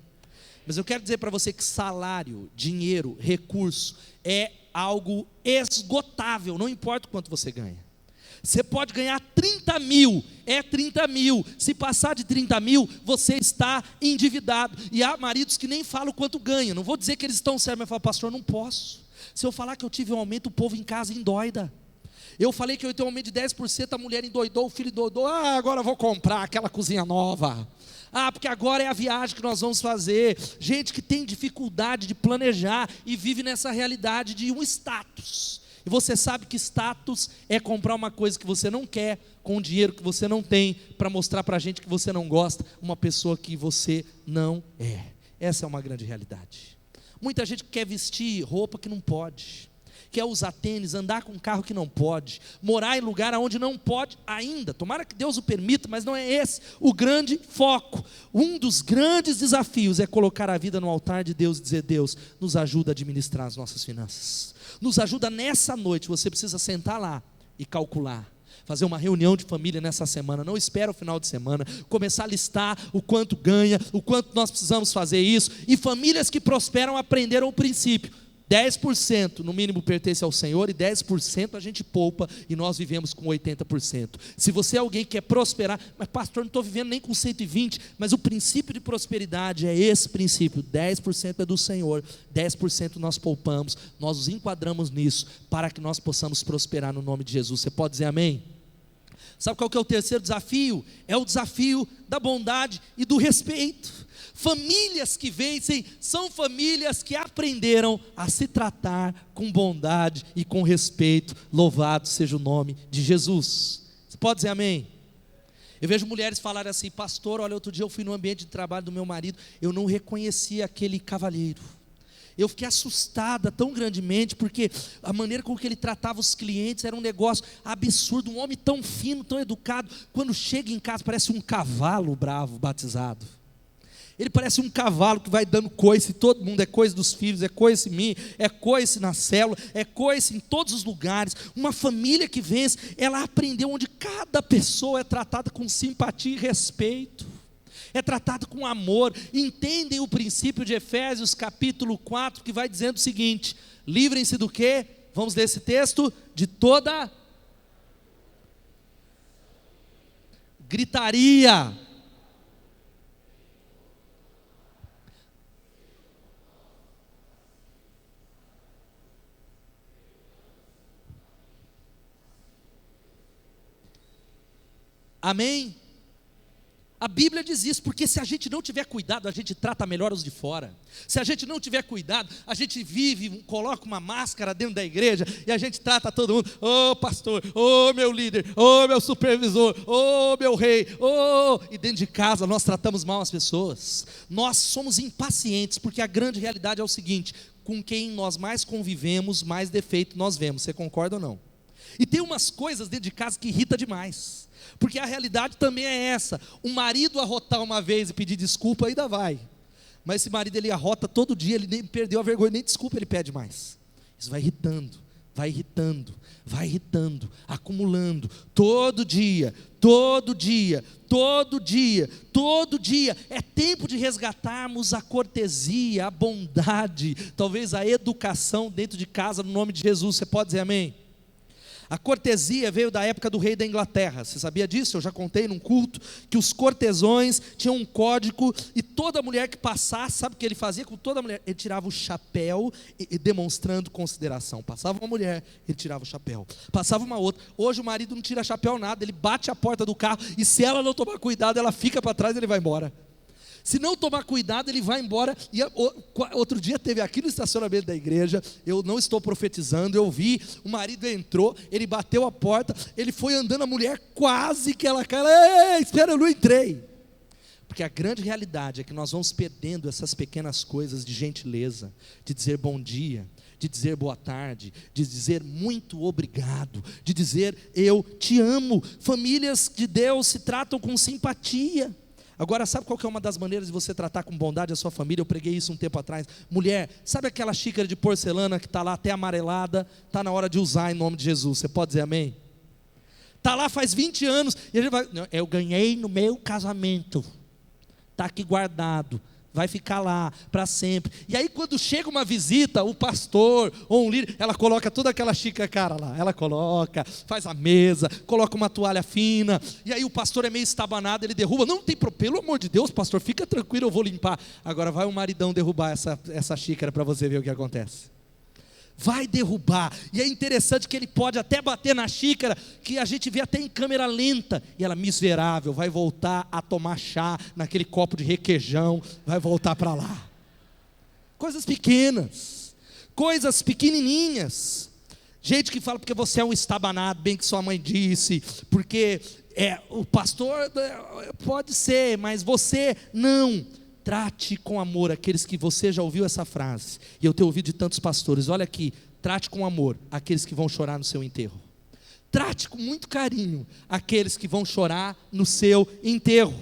Mas eu quero dizer para você que salário, dinheiro, recurso é algo esgotável, não importa o quanto você ganha. Você pode ganhar 30 mil, é 30 mil, se passar de 30 mil, você está endividado. E há maridos que nem falam quanto ganham. Não vou dizer que eles estão certos, mas eu falo: pastor, não posso. Se eu falar que eu tive um aumento, o povo em casa endoida. Eu falei que eu ia ter um aumento de 10%, a mulher endoidou, o filho endoidou: agora eu vou comprar aquela cozinha nova. Porque agora é a viagem que nós vamos fazer. Gente que tem dificuldade de planejar e vive nessa realidade de um status. E você sabe que status é comprar uma coisa que você não quer, com o dinheiro que você não tem, para mostrar para a gente que você não gosta, uma pessoa que você não é. Essa é uma grande realidade. Muita gente quer vestir roupa que não pode, quer usar tênis, andar com um carro que não pode, morar em lugar onde não pode ainda. Tomara que Deus o permita, mas não é esse o grande foco. Um dos grandes desafios é colocar a vida no altar de Deus e dizer: Deus, nos ajuda a administrar as nossas finanças. Nos ajuda nessa noite. Você precisa sentar lá e calcular. Fazer uma reunião de família nessa semana, não espera o final de semana, começar a listar o quanto ganha, o quanto nós precisamos fazer isso. E famílias que prosperam aprenderam o princípio: 10% no mínimo pertence ao Senhor, e 10% a gente poupa, e nós vivemos com 80%. Se você é alguém que quer prosperar: mas pastor, não estou vivendo nem com 120, mas o princípio de prosperidade é esse princípio: 10% é do Senhor, 10% nós poupamos, nós nos enquadramos nisso, para que nós possamos prosperar no nome de Jesus. Você pode dizer amém? Sabe qual que é o terceiro desafio? É o desafio da bondade e do respeito. Famílias que vencem são famílias que aprenderam a se tratar com bondade e com respeito. Louvado seja o nome de Jesus. Você pode dizer amém? Eu vejo mulheres falarem assim: pastor, olha, outro dia eu fui no ambiente de trabalho do meu marido, eu não reconheci aquele cavalheiro. Eu fiquei assustada tão grandemente, porque a maneira com que ele tratava os clientes era um negócio absurdo. Um homem tão fino, tão educado, quando chega em casa parece um cavalo bravo batizado. Ele parece um cavalo que vai dando coice em todo mundo. É coice dos filhos, é coice em mim, é coice na célula, é coice em todos os lugares. Uma família que vence, ela aprendeu onde cada pessoa é tratada com simpatia e respeito, é tratada com amor. Entendem o princípio de Efésios capítulo 4, que vai dizendo o seguinte: livrem-se do quê? Vamos ler esse texto: de toda gritaria. Amém? A Bíblia diz isso, porque se a gente não tiver cuidado, a gente trata melhor os de fora. Se a gente não tiver cuidado, a gente vive, coloca uma máscara dentro da igreja e a gente trata todo mundo, ô pastor, ô meu líder, ô meu supervisor, ô meu rei, ô... E dentro de casa nós tratamos mal as pessoas. Nós somos impacientes, porque a grande realidade é o seguinte: com quem nós mais convivemos, mais defeito nós vemos. Você concorda ou não? E tem umas coisas dentro de casa que irrita demais, porque a realidade também é essa. O marido arrotar uma vez e pedir desculpa ainda vai, mas esse marido, ele arrota todo dia, ele nem perdeu a vergonha, nem desculpa ele pede mais. Isso vai irritando, vai irritando, vai irritando, acumulando, todo dia, todo dia, todo dia, todo dia. É tempo de resgatarmos a cortesia, a bondade, talvez a educação dentro de casa, no nome de Jesus. Você pode dizer amém? A cortesia veio da época do rei da Inglaterra. Você sabia disso? Eu já contei num culto que os cortesões tinham um código, e toda mulher que passasse, sabe o que ele fazia com toda mulher? Ele tirava o chapéu, demonstrando consideração. Passava uma mulher, ele tirava o chapéu. Passava uma outra. Hoje o marido não tira chapéu nada, ele bate a porta do carro, e se ela não tomar cuidado, ela fica para trás e ele vai embora. Se não tomar cuidado, ele vai embora. E outro dia teve aqui no estacionamento da igreja, eu não estou profetizando, eu vi, o marido entrou, ele bateu a porta, ele foi andando, a mulher quase que ela caiu, espera, eu não entrei. Porque a grande realidade é que nós vamos perdendo essas pequenas coisas de gentileza, de dizer bom dia, de dizer boa tarde, de dizer muito obrigado, de dizer eu te amo. Famílias de Deus se tratam com simpatia. Agora, sabe qual que é uma das maneiras de você tratar com bondade a sua família? Eu preguei isso um tempo atrás. Mulher, sabe aquela xícara de porcelana que está lá até amarelada? Está na hora de usar em nome de Jesus. Você pode dizer amém? Está lá faz 20 anos. E ele vai, eu ganhei no meu casamento. Está aqui guardado. Vai ficar lá para sempre. E aí quando chega uma visita, o pastor ou um líder, ela coloca toda aquela xícara cara lá, ela coloca, faz a mesa, coloca uma toalha fina, e aí o pastor é meio estabanado, ele derruba, não tem problema, pelo amor de Deus pastor, fica tranquilo, eu vou limpar. Agora vai o maridão derrubar essa xícara para você ver o que acontece. Vai derrubar, e é interessante que ele pode até bater na xícara, que a gente vê até em câmera lenta, e ela, miserável, vai voltar a tomar chá naquele copo de requeijão, vai voltar para lá. Coisas pequenas, coisas pequenininhas. Gente que fala porque você é um estabanado, bem que sua mãe disse, porque o pastor pode ser, mas você não. Trate com amor aqueles que você já ouviu essa frase, e eu tenho ouvido de tantos pastores, olha aqui, trate com amor aqueles que vão chorar no seu enterro. Trate com muito carinho aqueles que vão chorar no seu enterro.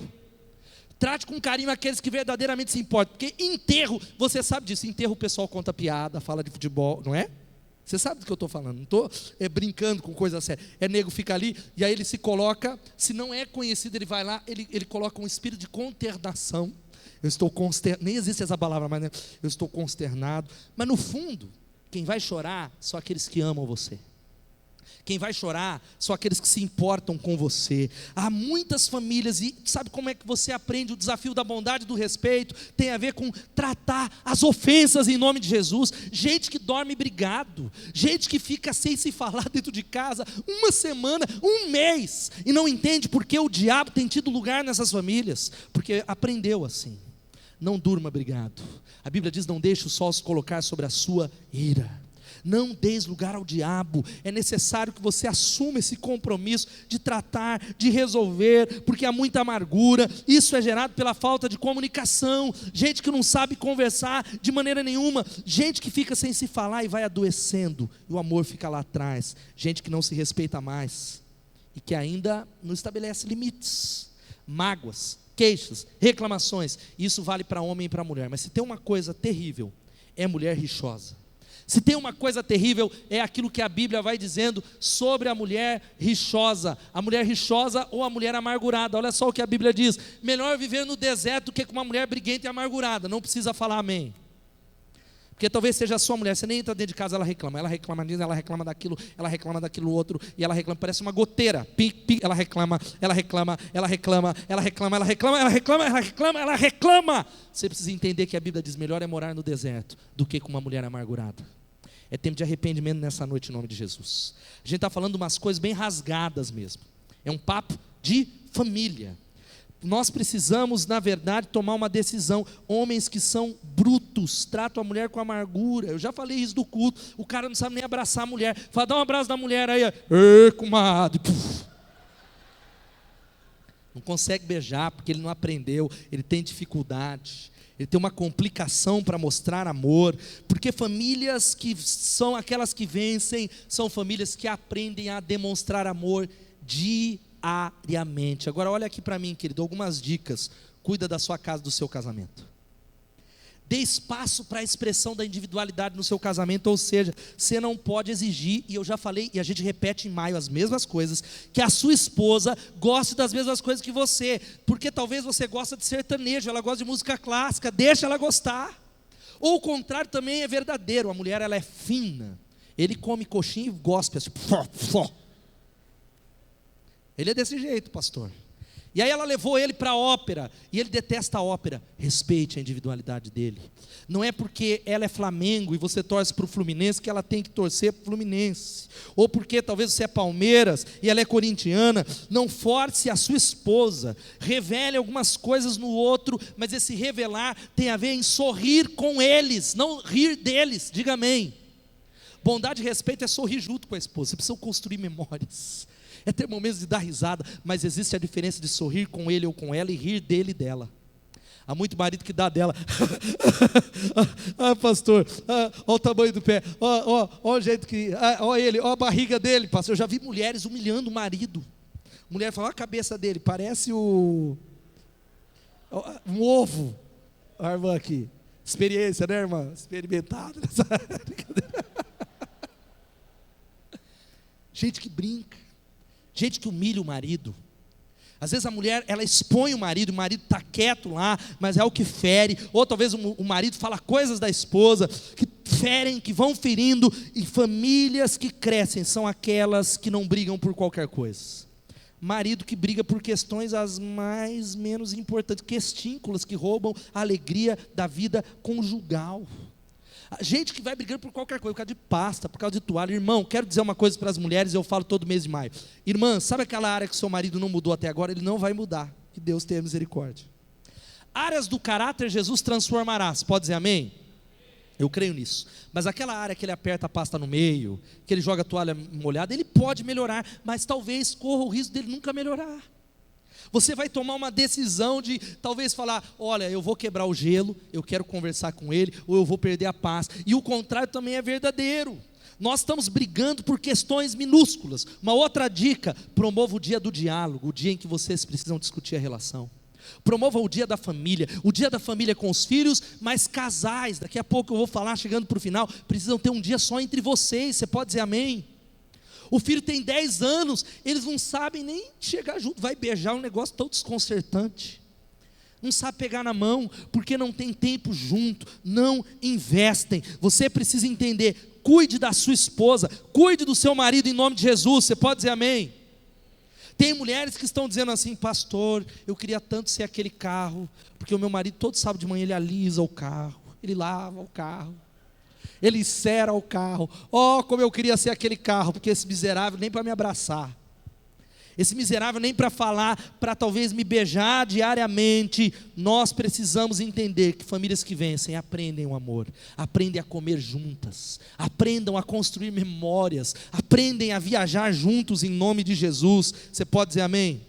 Trate com carinho aqueles que verdadeiramente se importam, porque enterro, você sabe disso, enterro o pessoal conta piada, fala de futebol, não é? Você sabe do que eu estou falando, não estou brincando com coisa séria. Nego fica ali, e aí ele se coloca, se não é conhecido, ele vai lá, ele coloca um espírito de consternação. Eu estou consternado, nem existe essa palavra, mas eu estou consternado. Mas no fundo, quem vai chorar são aqueles que amam você. Quem vai chorar são aqueles que se importam com você. Há muitas famílias, e sabe como é que você aprende o desafio da bondade e do respeito? Tem a ver com tratar as ofensas em nome de Jesus. Gente que dorme brigado, gente que fica sem se falar dentro de casa uma semana, um mês, e não entende porque o diabo tem tido lugar nessas famílias, porque aprendeu assim. Não durma brigado. A Bíblia diz, não deixe o sol se colocar sobre a sua ira. Não deis lugar ao diabo. É necessário que você assuma esse compromisso de tratar, de resolver, porque há muita amargura. Isso é gerado pela falta de comunicação. Gente que não sabe conversar de maneira nenhuma. Gente que fica sem se falar e vai adoecendo, e o amor fica lá atrás. Gente que não se respeita mais e que ainda não estabelece limites. Mágoas, queixas, reclamações. Isso vale para homem e para mulher. Mas se tem uma coisa terrível, é mulher rixosa. Se tem uma coisa terrível, é aquilo que a Bíblia vai dizendo sobre a mulher rixosa ou a mulher amargurada. Olha só o que a Bíblia diz: melhor viver no deserto do que com uma mulher briguenta e amargurada. Não precisa falar amém, porque talvez seja a sua mulher, você nem entra dentro de casa, ela reclama disso, ela reclama daquilo outro, e ela reclama, parece uma goteira, ela reclama. Você precisa entender que a Bíblia diz, melhor é morar no deserto do que com uma mulher amargurada. É tempo de arrependimento nessa noite em nome de Jesus. A gente está falando de umas coisas bem rasgadas mesmo, é um papo de família. Nós precisamos, na verdade, tomar uma decisão. Homens que são brutos, tratam a mulher com amargura. Eu já falei isso do culto. O cara não sabe nem abraçar a mulher. Fala, dá um abraço da mulher aí. Ei, comadre. Não consegue beijar porque ele não aprendeu. Ele tem dificuldade. Ele tem uma complicação para mostrar amor. Porque famílias que são aquelas que vencem, são famílias que aprendem a demonstrar amor diariamente. Agora olha aqui para mim, querido, algumas dicas. Cuida da sua casa, do seu casamento. Dê espaço para a expressão da individualidade no seu casamento, ou seja, você não pode exigir, e eu já falei, e a gente repete em maio as mesmas coisas, que a sua esposa goste das mesmas coisas que você, porque talvez você gosta de sertanejo, ela gosta de música clássica, deixa ela gostar. Ou o contrário também é verdadeiro, a mulher ela é fina, ele come coxinha e gospe assim, ele é desse jeito, pastor. E aí ela levou ele para a ópera, e ele detesta a ópera. Respeite a individualidade dele. Não é porque ela é Flamengo e você torce para o Fluminense que ela tem que torcer para o Fluminense. Ou porque talvez você é Palmeiras e ela é corintiana. Não force a sua esposa. Revele algumas coisas no outro, mas esse revelar tem a ver em sorrir com eles, não rir deles. Diga amém. Bondade e respeito é sorrir junto com a esposa. Você precisa construir memórias. É ter momentos de dar risada, mas existe a diferença de sorrir com ele ou com ela e rir dele e dela. Há muito marido que dá dela. Pastor, olha o tamanho do pé, olha o jeito que, olha ele, olha a barriga dele, pastor. Eu já vi mulheres humilhando o marido. Mulher fala, olha a cabeça dele, parece um ovo. Olha a irmã aqui, experiência, né, irmã? Experimentada nessa brincadeira. Gente que brinca. Gente que humilha o marido. Às vezes a mulher, ela expõe o marido está quieto lá, mas é o que fere. Ou talvez o marido fala coisas da esposa, que ferem, que vão ferindo. E famílias que crescem são aquelas que não brigam por qualquer coisa. Marido que briga por questões as mais menos importantes, questínculas que roubam a alegria da vida conjugal. Gente que vai brigando por qualquer coisa, por causa de pasta, por causa de toalha. Irmão, quero dizer uma coisa para as mulheres, eu falo todo mês de maio. Irmã, sabe aquela área que seu marido não mudou até agora? Ele não vai mudar, que Deus tenha misericórdia. Áreas do caráter Jesus transformará, você pode dizer amém? Eu creio nisso. Mas aquela área que ele aperta a pasta no meio, que ele joga a toalha molhada, ele pode melhorar, mas talvez corra o risco dele nunca melhorar. Você vai tomar uma decisão de talvez falar, olha, eu vou quebrar o gelo, eu quero conversar com ele, ou eu vou perder a paz. E o contrário também é verdadeiro. Nós estamos brigando por questões minúsculas. Uma outra dica, promova o dia do diálogo, o dia em que vocês precisam discutir a relação. Promova o dia da família com os filhos, mas casais, daqui a pouco eu vou falar, chegando para o final, precisam ter um dia só entre vocês, você pode dizer amém? O filho tem 10 anos, eles não sabem nem chegar junto, vai beijar, um negócio tão desconcertante. Não sabe pegar na mão, porque não tem tempo junto, não investem. Você precisa entender, cuide da sua esposa, cuide do seu marido em nome de Jesus, você pode dizer amém? Tem mulheres que estão dizendo assim, pastor, eu queria tanto ser aquele carro, porque o meu marido todo sábado de manhã ele alisa o carro, ele lava o carro. Ele encera o carro. Como eu queria ser aquele carro, porque esse miserável nem para me abraçar. Esse miserável nem para falar, para talvez me beijar diariamente. Nós precisamos entender que famílias que vencem aprendem o amor, aprendem a comer juntas, aprendam a construir memórias, aprendem a viajar juntos em nome de Jesus. Você pode dizer amém?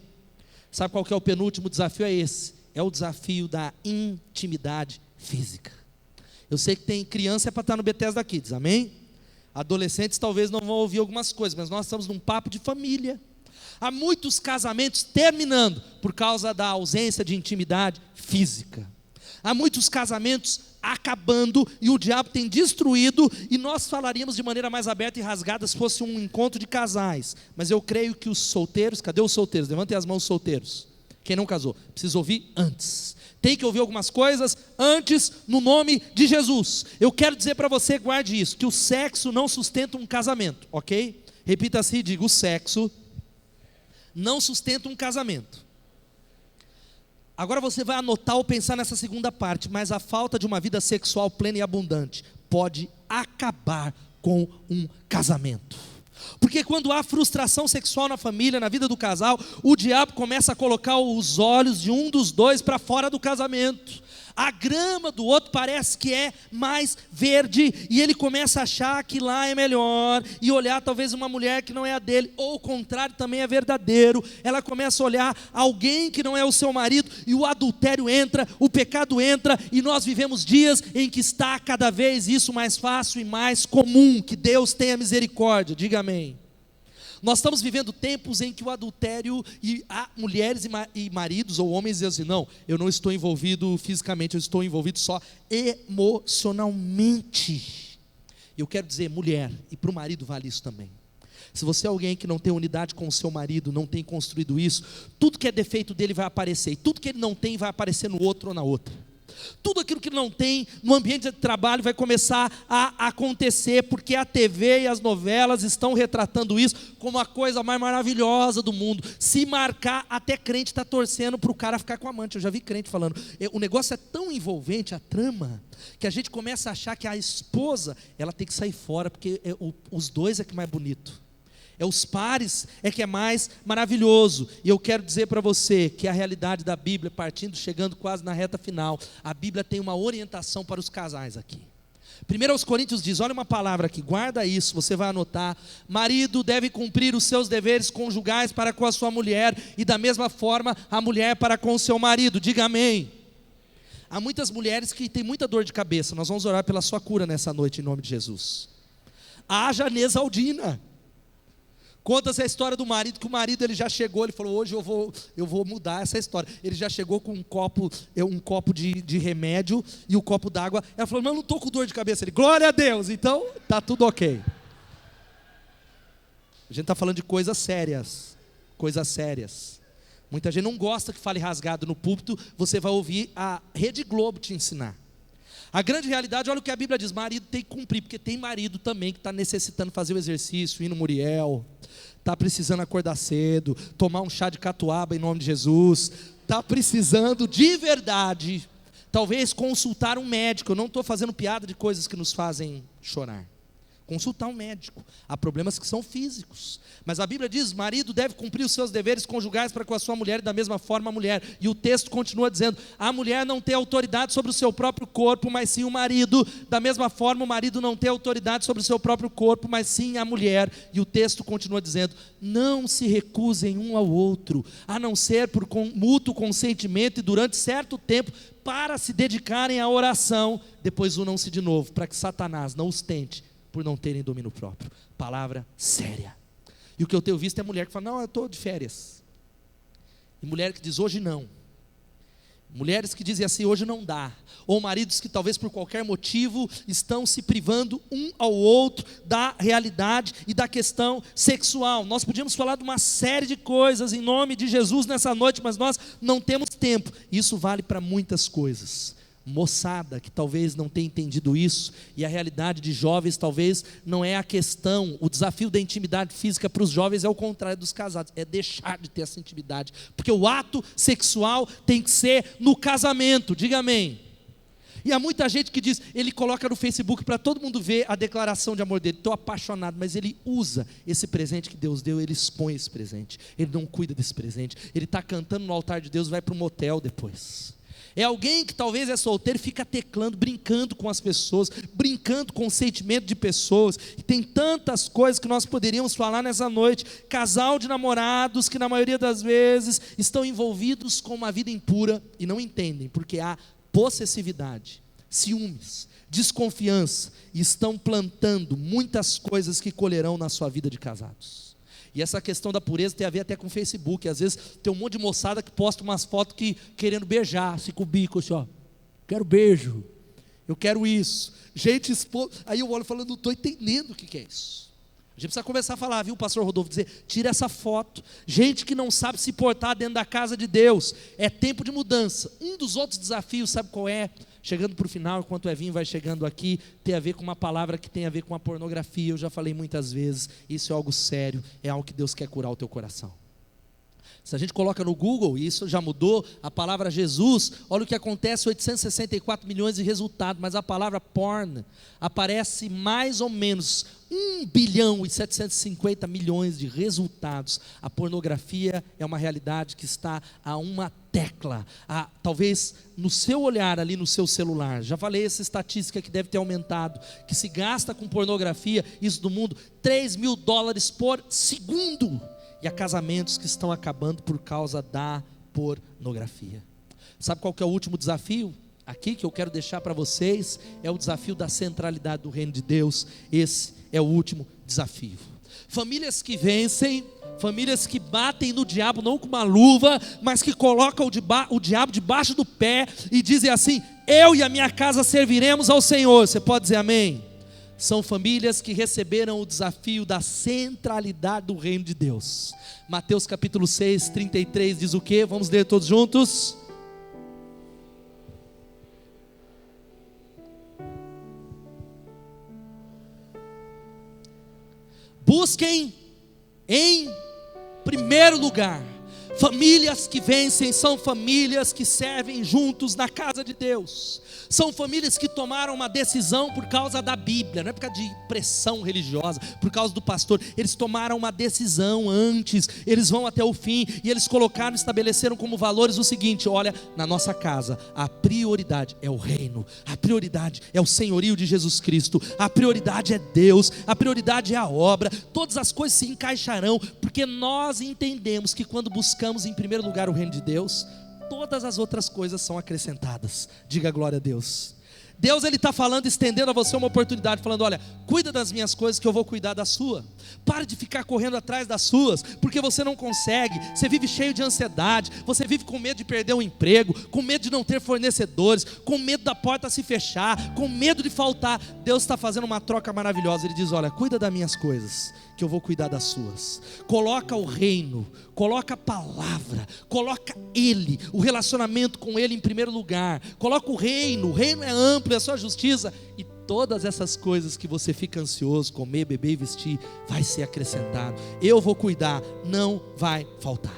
Sabe qual que é o penúltimo desafio? É esse, é o desafio da intimidade física. Eu sei que tem criança para estar no Bethesda Kids, amém? Adolescentes talvez não vão ouvir algumas coisas, mas nós estamos num papo de família. Há muitos casamentos terminando por causa da ausência de intimidade física. Há muitos casamentos acabando e o diabo tem destruído, e nós falaríamos de maneira mais aberta e rasgada se fosse um encontro de casais. Mas eu creio que os solteiros, cadê os solteiros? Levantem as mãos, solteiros. Quem não casou, precisa ouvir antes. Tem que ouvir algumas coisas antes no nome de Jesus. Eu quero dizer para você, guarde isso, que o sexo não sustenta um casamento, ok? Repita assim, diga, o sexo não sustenta um casamento. Agora você vai anotar ou pensar nessa segunda parte, mas a falta de uma vida sexual plena e abundante pode acabar com um casamento. Porque quando há frustração sexual na família, na vida do casal, o diabo começa a colocar os olhos de um dos dois para fora do casamento. A grama do outro parece que é mais verde, e ele começa a achar que lá é melhor, e olhar talvez uma mulher que não é a dele, ou o contrário também é verdadeiro. Ela começa a olhar alguém que não é o seu marido, e o adultério entra, o pecado entra, e nós vivemos dias em que está cada vez isso mais fácil e mais comum. Que Deus tenha misericórdia, diga amém. Nós estamos vivendo tempos em que o adultério, e há mulheres e maridos ou homens dizem assim: não, eu não estou envolvido fisicamente, eu estou envolvido só emocionalmente. Eu quero dizer, mulher, e para o marido vale isso também. Se você é alguém que não tem unidade com o seu marido, não tem construído isso, tudo que é defeito dele vai aparecer, e tudo que ele não tem vai aparecer no outro ou na outra. Tudo aquilo que não tem no ambiente de trabalho vai começar a acontecer, porque a TV e as novelas estão retratando isso como a coisa mais maravilhosa do mundo. Se marcar, até crente está torcendo para o cara ficar com a amante. Eu já vi crente falando, o negócio é tão envolvente, a trama, que a gente começa a achar que a esposa, ela tem que sair fora, porque os dois é que é mais bonito. Os pares é que é mais maravilhoso. E eu quero dizer para você que a realidade da Bíblia, chegando quase na reta final, a Bíblia tem uma orientação para os casais aqui. 1 Coríntios diz, olha uma palavra aqui, guarda isso, você vai anotar: marido deve cumprir os seus deveres conjugais para com a sua mulher, e da mesma forma a mulher para com o seu marido. Diga amém. Há muitas mulheres que têm muita dor de cabeça. Nós vamos orar pela sua cura nessa noite, em nome de Jesus. Haja Nesaldina. Conta-se a história do marido, que o marido ele já chegou, ele falou: hoje eu vou mudar essa história. Ele já chegou com um copo de remédio e um copo d'água. Ela falou: mas eu não estou com dor de cabeça. Ele: glória a Deus, então está tudo ok. A gente está falando de coisas sérias. Coisas sérias. Muita gente não gosta que fale rasgado no púlpito. Você vai ouvir a Rede Globo te ensinar. A grande realidade, olha o que a Bíblia diz: marido tem que cumprir, porque tem marido também que está necessitando fazer o exercício, ir no Muriel, está precisando acordar cedo, tomar um chá de catuaba em nome de Jesus, está precisando de verdade, talvez consultar um médico. Eu não estou fazendo piada de coisas que nos fazem chorar. Consultar um médico. Há problemas que são físicos, mas a Bíblia diz: marido deve cumprir os seus deveres conjugais para com a sua mulher, e da mesma forma a mulher. E o texto continua dizendo: a mulher não tem autoridade sobre o seu próprio corpo, mas sim o marido. Da mesma forma o marido não tem autoridade sobre o seu próprio corpo, mas sim a mulher. E o texto continua dizendo: não se recusem um ao outro, a não ser por mútuo consentimento e durante certo tempo, para se dedicarem à oração. Depois unam-se de novo, para que Satanás não os tente por não terem domínio próprio. Palavra séria. E o que eu tenho visto é mulher que fala: não, eu estou de férias. E mulher que diz: hoje não. Mulheres que dizem assim: hoje não dá. Ou maridos que talvez por qualquer motivo estão se privando um ao outro da realidade e da questão sexual. Nós podíamos falar de uma série de coisas em nome de Jesus nessa noite, mas nós não temos tempo. Isso vale para muitas coisas. Moçada que talvez não tenha entendido isso, e a realidade de jovens talvez não é a questão, o desafio da intimidade física para os jovens é o contrário dos casados, é deixar de ter essa intimidade, porque o ato sexual tem que ser no casamento. Diga amém. E há muita gente que diz, ele coloca no Facebook para todo mundo ver a declaração de amor dele: estou apaixonado, mas ele usa esse presente que Deus deu, ele expõe esse presente, ele não cuida desse presente, ele está cantando no altar de Deus, vai para um motel depois. É alguém que talvez é solteiro e fica teclando, brincando com as pessoas, brincando com o sentimento de pessoas. E tem tantas coisas que nós poderíamos falar nessa noite. Casal de namorados que na maioria das vezes estão envolvidos com uma vida impura e não entendem, porque há possessividade, ciúmes, desconfiança, e estão plantando muitas coisas que colherão na sua vida de casados. E essa questão da pureza tem a ver até com o Facebook. Às vezes tem um monte de moçada que posta umas fotos querendo beijar, assim com o bico, assim, ó: quero beijo, eu quero isso. Gente, aí eu olho falando: não estou entendendo o que é isso. A gente precisa começar a falar, viu, pastor Rodolfo, dizer: tira essa foto. Gente que não sabe se portar dentro da casa de Deus. É tempo de mudança. Um dos outros desafios, sabe qual é? Chegando para o final, enquanto o Evinho vai chegando aqui, tem a ver com uma palavra que tem a ver com a pornografia. Eu já falei muitas vezes, isso é algo sério, é algo que Deus quer curar o teu coração. Se a gente coloca no Google, e isso já mudou, a palavra Jesus, olha o que acontece, 864 milhões de resultados, mas a palavra porn aparece mais ou menos 1 bilhão e 750 milhões de resultados. A pornografia é uma realidade que está a uma tecla, talvez no seu olhar ali no seu celular. Já falei essa estatística que deve ter aumentado, que se gasta com pornografia, isso do mundo, $3.000 por segundo. E há casamentos que estão acabando por causa da pornografia. Sabe qual que é o último desafio? Aqui que eu quero deixar para vocês, é o desafio da centralidade do reino de Deus. Esse é o último desafio. Famílias que vencem, famílias que batem no diabo não com uma luva, mas que colocam o diabo debaixo do pé e dizem assim: eu e a minha casa serviremos ao Senhor. Você pode dizer amém? São famílias que receberam o desafio da centralidade do reino de Deus. Mateus capítulo 6, 33 diz o quê? Vamos ler todos juntos. Busquem em primeiro lugar. Famílias que vencem são famílias que servem juntos na casa de Deus. São famílias que tomaram uma decisão por causa da Bíblia, não é por causa de pressão religiosa, por causa do pastor. Eles tomaram uma decisão antes, eles vão até o fim, e eles colocaram, estabeleceram como valores o seguinte: olha, na nossa casa, a prioridade é o reino, a prioridade é o senhorio de Jesus Cristo, a prioridade é Deus, a prioridade é a obra, todas as coisas se encaixarão, porque nós entendemos que quando buscamos em primeiro lugar o reino de Deus, todas as outras coisas são acrescentadas. Diga glória a Deus. Deus, Ele está falando, estendendo a você uma oportunidade, falando: olha, cuida das minhas coisas que eu vou cuidar da sua. Pare de ficar correndo atrás das suas, porque você não consegue. Você vive cheio de ansiedade, você vive com medo de perder o emprego, com medo de não ter fornecedores, com medo da porta se fechar, com medo de faltar. Deus está fazendo uma troca maravilhosa. Ele diz: olha, cuida das minhas coisas, que eu vou cuidar das suas. Coloca o reino, coloca a palavra, coloca Ele, o relacionamento com Ele em primeiro lugar. Coloca o reino é amplo, é a sua justiça, e todas essas coisas que você fica ansioso, comer, beber e vestir, vai ser acrescentado. Eu vou cuidar, não vai faltar.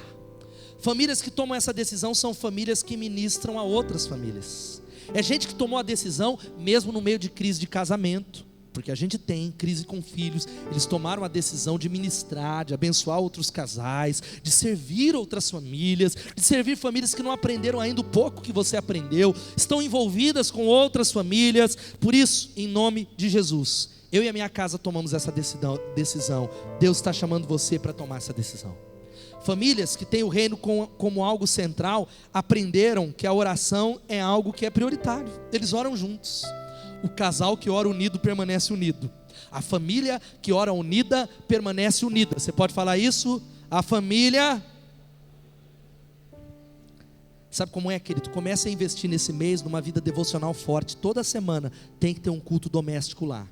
Famílias que tomam essa decisão são famílias que ministram a outras famílias. É gente que tomou a decisão mesmo no meio de crise de casamento, porque a gente tem crise com filhos. Eles tomaram a decisão de ministrar, de abençoar outros casais, de servir outras famílias, de servir famílias que não aprenderam ainda o pouco que você aprendeu, estão envolvidas com outras famílias. Por isso, em nome de Jesus, eu e a minha casa tomamos essa decisão. Deus está chamando você para tomar essa decisão. Famílias que têm o reino como algo central, aprenderam que a oração é algo que é prioritário. Eles oram juntos. O casal que ora unido permanece unido. A família que ora unida permanece unida. Você pode falar isso? A família. Sabe como é, querido? Comece a investir nesse mês numa vida devocional forte. Toda semana tem que ter um culto doméstico lá.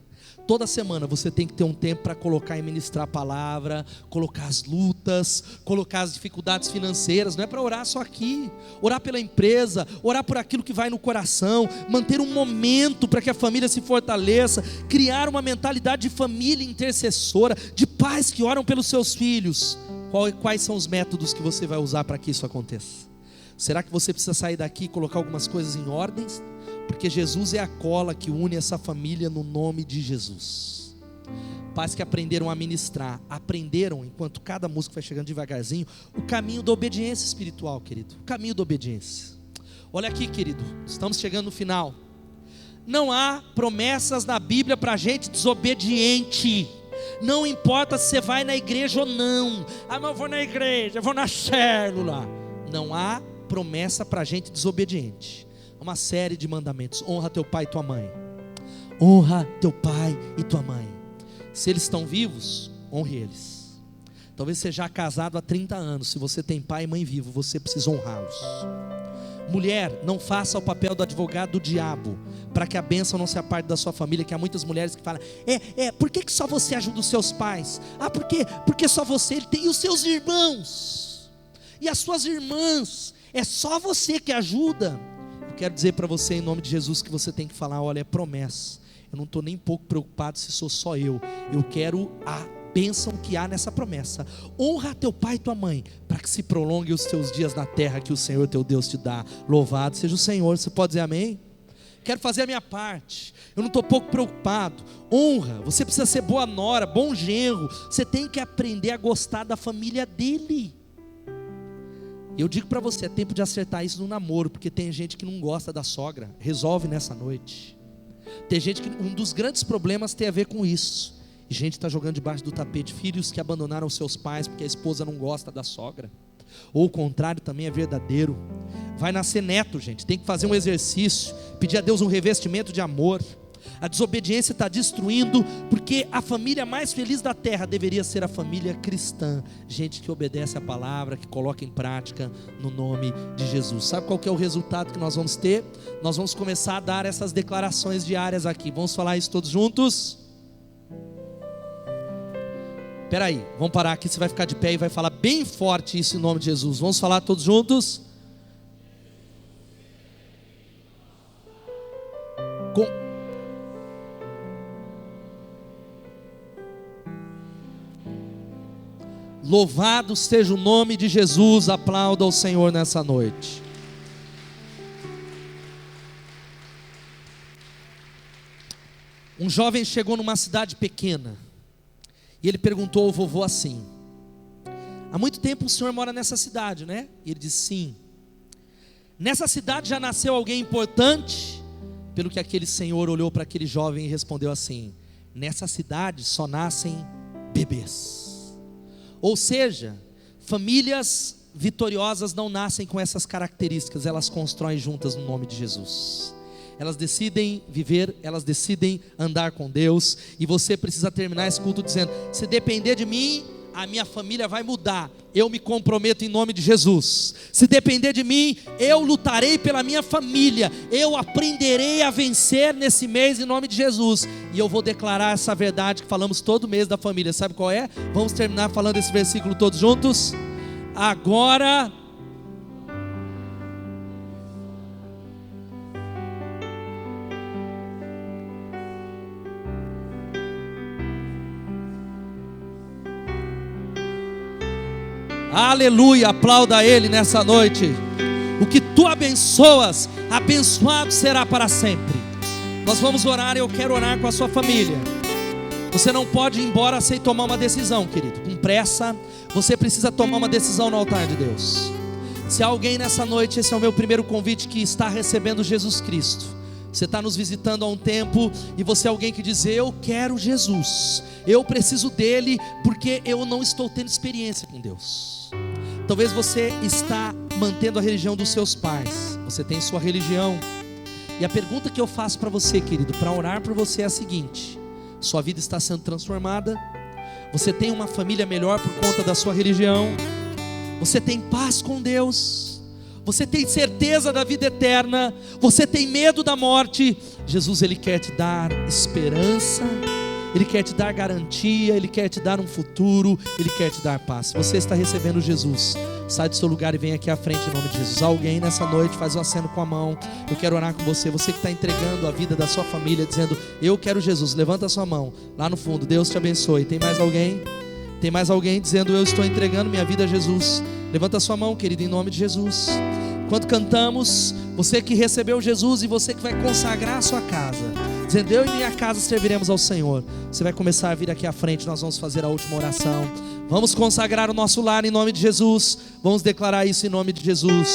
Toda semana você tem que ter um tempo para colocar e ministrar a palavra, colocar as lutas, colocar as dificuldades financeiras. Não é para orar só aqui, orar pela empresa, orar por aquilo que vai no coração, manter um momento para que a família se fortaleça, criar uma mentalidade de família intercessora, de pais que oram pelos seus filhos. Quais são os métodos que você vai usar para que isso aconteça? Será que você precisa sair daqui e colocar algumas coisas em ordens? Porque Jesus é a cola que une essa família no nome de Jesus. Pais que aprenderam a ministrar, aprenderam, enquanto cada músico vai chegando devagarzinho, o caminho da obediência espiritual, querido. O caminho da obediência. Olha aqui, querido, estamos chegando no final. Não há promessas na Bíblia para gente desobediente. Não importa se você vai na igreja ou não. Ah, mas eu vou na igreja, eu vou na célula. Não há promessa para gente desobediente. Uma série de mandamentos. Honra teu pai e tua mãe. Honra teu pai e tua mãe. Se eles estão vivos, honre eles. Talvez você já casado há 30 anos. Se você tem pai e mãe vivo, você precisa honrá-los. Mulher, não faça o papel do advogado do diabo, para que a bênção não se aparte da sua família. Que há muitas mulheres que falam: por que só você ajuda os seus pais? Ah, porque só você. Ele tem os seus irmãos e as suas irmãs. É só você que ajuda. Eu quero dizer para você, em nome de Jesus, que você tem que falar: olha, é promessa. Eu não estou nem um pouco preocupado se sou só eu. Eu quero a bênção que há nessa promessa. Honra teu pai e tua mãe, para que se prolongue os teus dias na terra que o Senhor teu Deus te dá. Louvado seja o Senhor. Você pode dizer amém? Quero fazer a minha parte, eu não estou pouco preocupado. Honra, você precisa ser boa nora, bom genro. Você tem que aprender a gostar da família dele. Eu digo para você, é tempo de acertar isso no namoro, porque tem gente que não gosta da sogra. Resolve nessa noite. Tem gente que, um dos grandes problemas tem a ver com isso. E gente está jogando debaixo do tapete filhos que abandonaram seus pais porque a esposa não gosta da sogra. Ou o contrário também é verdadeiro. Vai nascer neto, gente, tem que fazer um exercício, pedir a Deus um revestimento de amor. A desobediência está destruindo, porque a família mais feliz da terra deveria ser a família cristã. Gente que obedece a palavra, que coloca em prática no nome de Jesus. Sabe qual que é o resultado que nós vamos ter? Nós vamos começar a dar essas declarações diárias aqui. Vamos falar isso todos juntos? Espera aí, vamos parar aqui, você vai ficar de pé e vai falar bem forte isso em nome de Jesus. Vamos falar todos juntos? Louvado seja o nome de Jesus. Aplauda ao Senhor nessa noite. Um jovem chegou numa cidade pequena e ele perguntou ao vovô assim: há muito tempo o senhor mora nessa cidade, né? E ele disse: sim. Nessa cidade já nasceu alguém importante? Pelo que aquele senhor olhou para aquele jovem e respondeu assim: nessa cidade só nascem bebês. Ou seja, famílias vitoriosas não nascem com essas características, elas constroem juntas no nome de Jesus. Elas decidem viver, elas decidem andar com Deus. E você precisa terminar esse culto dizendo: se depender de mim, a minha família vai mudar. Eu me comprometo em nome de Jesus. Se depender de mim, eu lutarei pela minha família. Eu aprenderei a vencer nesse mês em nome de Jesus. E eu vou declarar essa verdade que falamos todo mês da família. Sabe qual é? Vamos terminar falando esse versículo todos juntos? Agora... Aleluia, aplauda Ele nessa noite. O que tu abençoas, abençoado será para sempre. Nós vamos orar, eu quero orar com a sua família. Você não pode ir embora sem tomar uma decisão, querido. Com pressa, você precisa tomar uma decisão no altar de Deus. Se há alguém nessa noite, esse é o meu primeiro convite, que está recebendo Jesus Cristo. Você está nos visitando há um tempo e você é alguém que diz: eu quero Jesus, eu preciso dele, porque eu não estou tendo experiência com Deus. Talvez você está mantendo a religião dos seus pais. Você tem sua religião. E a pergunta que eu faço para você, querido, para orar por você é a seguinte: sua vida está sendo transformada? Você tem uma família melhor por conta da sua religião? Você tem paz com Deus? Você tem certeza da vida eterna? Você tem medo da morte? Jesus, Ele quer te dar esperança, Ele quer te dar garantia, Ele quer te dar um futuro, Ele quer te dar paz. Se você está recebendo Jesus, sai do seu lugar e vem aqui à frente em nome de Jesus. Alguém nessa noite faz um aceno com a mão. Eu quero orar com você. Você que está entregando a vida da sua família, dizendo: eu quero Jesus. Levanta a sua mão lá no fundo. Deus te abençoe. Tem mais alguém? Tem mais alguém dizendo: eu estou entregando minha vida a Jesus? Levanta a sua mão, querido, em nome de Jesus. Enquanto cantamos, você que recebeu Jesus e você que vai consagrar a sua casa, dizendo: eu e minha casa serviremos ao Senhor, você vai começar a vir aqui à frente. Nós vamos fazer a última oração. Vamos consagrar o nosso lar em nome de Jesus. Vamos declarar isso em nome de Jesus.